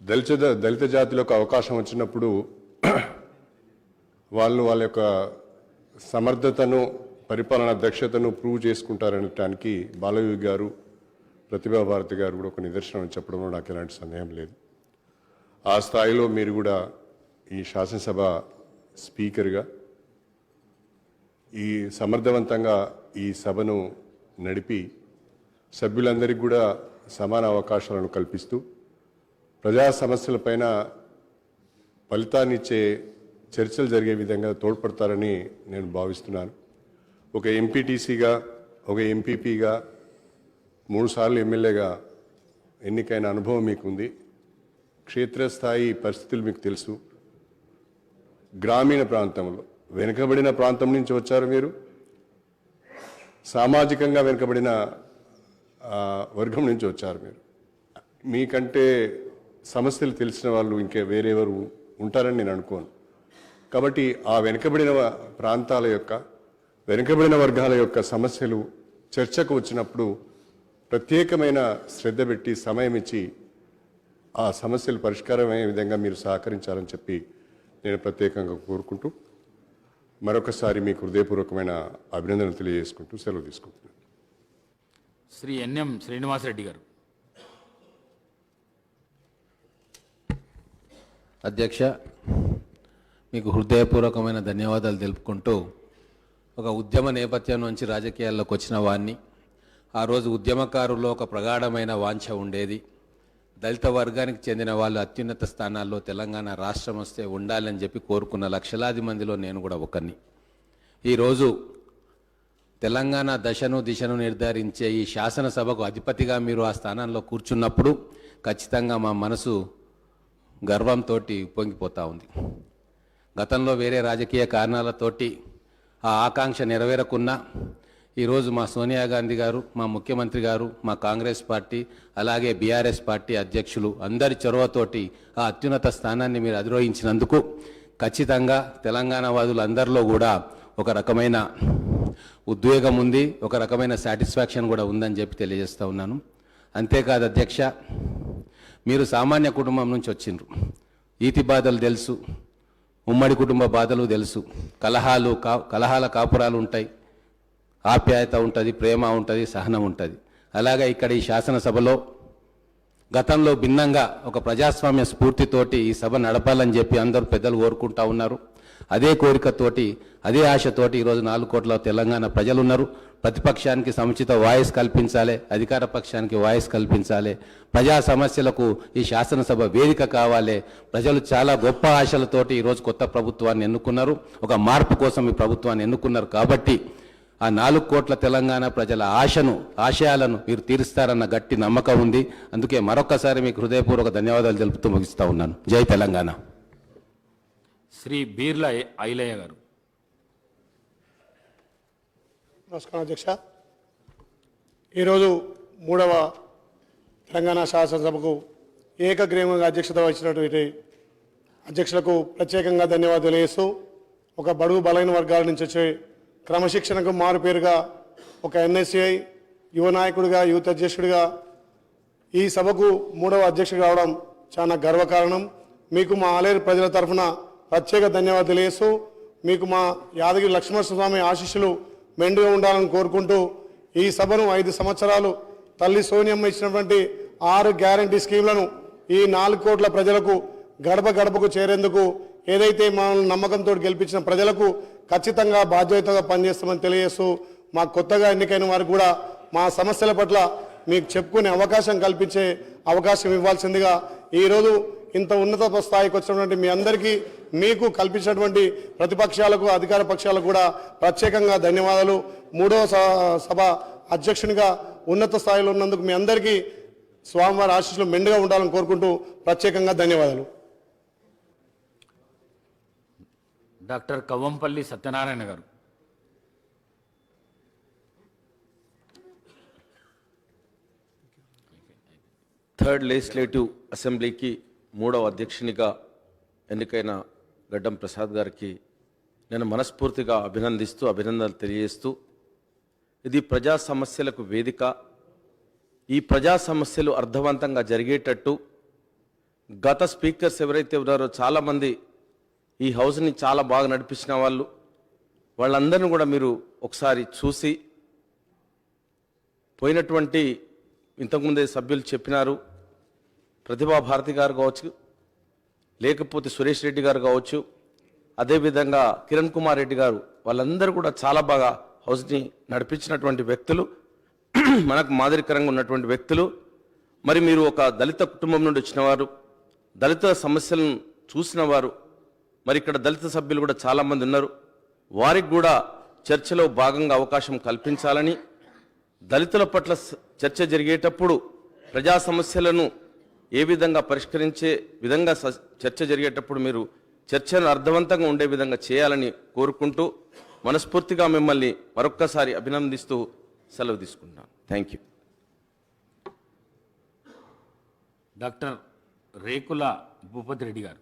దళిత జాతిలోకి అవకాశం వచ్చినప్పుడు వాళ్ళ యొక్క సమర్థతను, పరిపాలనా దక్షతను ప్రూవ్ చేసుకుంటారనటానికి బాలయోగి గారు, ప్రతిభా భారతి గారు కూడా ఒక నిదర్శనం చెప్పడంలో నాకు ఎలాంటి సందేహం లేదు. ఆ స్థాయిలో మీరు కూడా ఈ శాసనసభ స్పీకర్గా ఈ సమర్థవంతంగా ఈ సభను నడిపి సభ్యులందరికీ కూడా సమాన అవకాశాలను కల్పిస్తూ ప్రజా సమస్యలపైన ఫలితాన్నిచ్చే చర్చలు జరిగే విధంగా తోడ్పడతారని నేను భావిస్తున్నాను. ఒక ఎంపీటీసీగా, ఒక ఎంపీపీగా, 3 సార్లు ఎమ్మెల్యేగా ఎన్నికైన అనుభవం మీకుంది. క్షేత్రస్థాయి పరిస్థితులు మీకు తెలుసు. గ్రామీణ ప్రాంతంలో వెనుకబడిన ప్రాంతం నుంచి వచ్చారు మీరు. సామాజికంగా వెనుకబడిన వర్గం నుంచి వచ్చారు మీరు. మీకంటే సమస్యలు తెలిసిన వాళ్ళు ఇంకే వేరెవరు ఉంటారని నేను అనుకోను. కాబట్టి ఆ వెనుకబడిన ప్రాంతాల యొక్క, వెనుకబడిన వర్గాల యొక్క సమస్యలు చర్చకు వచ్చినప్పుడు ప్రత్యేకమైన శ్రద్ధ పెట్టి సమయం ఇచ్చి ఆ సమస్యలు పరిష్కారమయ్యే విధంగా మీరు సహకరించాలని చెప్పి నేను ప్రత్యేకంగా కోరుకుంటూ మరొకసారి మీకు హృదయపూర్వకమైన అభినందనలు తెలియజేసుకుంటూ సెలవు తీసుకుంటున్నాను. శ్రీ ఎన్ఎం శ్రీనివాసరెడ్డి గారు. అధ్యక్ష, మీకు హృదయపూర్వకమైన ధన్యవాదాలు తెలుపుకుంటూ, ఒక ఉద్యమ నేపథ్యం నుంచి రాజకీయాల్లోకి వచ్చిన వాడిని. ఆ రోజు ఉద్యమకారుల్లో ఒక ప్రగాఢమైన వాంఛ ఉండేది. దళిత వర్గానికి చెందిన వాళ్ళు అత్యున్నత స్థానాల్లో తెలంగాణ రాష్ట్రం వస్తే ఉండాలని చెప్పి కోరుకున్న లక్షలాది మందిలో నేను కూడా ఒకరిని. ఈరోజు తెలంగాణ దశను దిశను నిర్ధారించే ఈ శాసనసభకు అధిపతిగా మీరు ఆ స్థానంలో కూర్చున్నప్పుడు ఖచ్చితంగా మా మనసు గర్వంతో పొంగిపోతూ ఉంది. గతంలో వేరే రాజకీయ కారణాలతోటి ఆ ఆకాంక్ష నెరవేరకున్నా ఈరోజు మా సోనియా గాంధీ గారు, మా ముఖ్యమంత్రి గారు, మా కాంగ్రెస్ పార్టీ, అలాగే బీఆర్ఎస్ పార్టీ అధ్యక్షులు అందరి చొరవతోటి ఆ అత్యున్నత స్థానాన్ని మీరు అధిరోహించినందుకు ఖచ్చితంగా తెలంగాణ వాదులందరిలో కూడా ఒక రకమైన ఉద్వేగం ఉంది, ఒక రకమైన సాటిస్ఫాక్షన్ కూడా ఉందని చెప్పి తెలియజేస్తూ ఉన్నాను. అంతేకాదు అధ్యక్ష, మీరు సామాన్య కుటుంబం నుంచి వచ్చిండ్రు. ఈతి బాధలు తెలుసు, ఉమ్మడి కుటుంబ బాధలు తెలుసు. కలహాల కాపురాలు ఉంటాయి, ఆప్యాయత ఉంటుంది, ప్రేమ ఉంటుంది, సహనం ఉంటుంది. అలాగే ఇక్కడ ఈ శాసనసభలో గతంలో భిన్నంగా ఒక ప్రజాస్వామ్య స్ఫూర్తితోటి ఈ సభ నడపాలని చెప్పి అందరూ పెద్దలు కోరుకుంటా ఉన్నారు. అదే కోరికతోటి, అదే ఆశతోటి ఈరోజు 4 కోట్ల తెలంగాణ ప్రజలు ఉన్నారు. ప్రతిపక్షానికి సముచిత వాయిస్ కల్పించాలి, అధికార పక్షానికి వాయిస్ కల్పించాలి. ప్రజా సమస్యలకు ఈ శాసనసభ వేదిక కావాలి. ప్రజలు చాలా గొప్ప ఆశలతోటి ఈరోజు కొత్త ప్రభుత్వాన్ని ఎన్నుకున్నారు, ఒక మార్పు కోసం ఈ ప్రభుత్వాన్ని ఎన్నుకున్నారు. కాబట్టి ఆ 4 కోట్ల తెలంగాణ ప్రజల ఆశయాలను మీరు తీరుస్తారన్న గట్టి నమ్మకం ఉంది. అందుకే మరొకసారి మీకు హృదయపూర్వక ధన్యవాదాలు తెలుపుతూ ముగిస్తూ ఉన్నాను. జై తెలంగాణ. శ్రీ బీర్లా ఐలయ్య గారు. నమస్కారం అధ్యక్ష. ఈరోజు 3వ తెలంగాణ శాసనసభకు ఏకగ్రీవంగా అధ్యక్షత వహించినటువంటి అధ్యక్షులకు ప్రత్యేకంగా ధన్యవాదాలు తెలియజేస్తూ, ఒక బడుగు బలైన వర్గాల నుంచి వచ్చే క్రమశిక్షణకు మారుపేరుగా ఒక ఎన్ఎస్సిఐ యువ నాయకుడిగా, యూత్ అధ్యక్షుడిగా ఈ సభకు 3వ అధ్యక్షుడు రావడం చాలా గర్వకారణం. మీకు మా ఆలేరు ప్రజల తరఫున ప్రత్యేక ధన్యవాదాలు తెలియజేస్తూ, మీకు మా యాదగిరి లక్ష్మణస్వామి ఆశీస్సులు మెండుగా ఉండాలని కోరుకుంటూ, ఈ సభను 5 సంవత్సరాలు తల్లి సోనియమ్మ ఇచ్చినటువంటి 6 గ్యారంటీ స్కీమ్లను ఈ 4 కోట్ల ప్రజలకు గడప గడపకు చేరేందుకు ఏదైతే మనల్ని నమ్మకంతో గెలిపించిన ప్రజలకు ఖచ్చితంగా బాధ్యతగా పనిచేస్తామని తెలియజేస్తూ, మా కొత్తగా ఎన్నికైన వారికి కూడా మా సమస్యల పట్ల మీకు చెప్పుకునే అవకాశం కల్పించే అవకాశం ఇవ్వాల్సిందిగా ఈరోజు ఇంత ఉన్నత స్థాయికి వచ్చినటువంటి మీ అందరికీ, మీకు కల్పించినటువంటి ప్రతిపక్షాలకు, అధికార పక్షాలకు కూడా ప్రత్యేకంగా ధన్యవాదాలు. 3వ సభ అధ్యక్షునిగా ఉన్నత స్థాయిలో ఉన్నందుకు మీ అందరికీ స్వామివారి ఆశీస్సులు మెండుగా ఉండాలని కోరుకుంటూ ప్రత్యేకంగా ధన్యవాదాలు. డాక్టర్ కవ్వంపల్లి సత్యనారాయణ గారు. థర్డ్ లెజిస్లేటివ్ అసెంబ్లీకి 3వ అధ్యక్షునిగా ఎన్నికైన గడ్డం ప్రసాద్ గారికి నేను మనస్ఫూర్తిగా అభినందనలు తెలియజేస్తూ ఇది ప్రజా సమస్యలకు వేదిక. ఈ ప్రజా సమస్యలు అర్థవంతంగా జరిగేటట్టు గత స్పీకర్స్ ఎవరైతే ఉన్నారో చాలామంది ఈ హౌస్ని చాలా బాగా నడిపించిన వాళ్ళందరినీ కూడా మీరు ఒకసారి చూసి పోయినటువంటి ఇంతకుముందే సభ్యులు చెప్పినారు, ప్రతిభా భారతి గారు కావచ్చు, లేకపోతే సురేష్ రెడ్డి గారు కావచ్చు, అదేవిధంగా కిరణ్ కుమార్ రెడ్డి గారు, వాళ్ళందరూ కూడా చాలా బాగా హౌస్ని నడిపించినటువంటి వ్యక్తులు, మనకు మాదిరికరంగా ఉన్నటువంటి వ్యక్తులు. మరి మీరు ఒక దళిత కుటుంబం నుండి వచ్చినవారు, దళిత సమస్యలను చూసిన వారు, మరి ఇక్కడ దళిత సభ్యులు కూడా చాలామంది ఉన్నారు. వారికి కూడా చర్చలో భాగంగా అవకాశం కల్పించాలని, దళితుల పట్ల చర్చ జరిగేటప్పుడు ప్రజా సమస్యలను ఏ విధంగా పరిష్కరించే విధంగా చర్చ జరిగేటప్పుడు మీరు చర్చను అర్థవంతంగా ఉండే విధంగా చేయాలని కోరుకుంటూ మనస్ఫూర్తిగా మిమ్మల్ని మరొక్కసారి అభినందిస్తూ సెలవు తీసుకుంటున్నాను. Thank you. డాక్టర్ రేకుల భూపతి రెడ్డి గారు.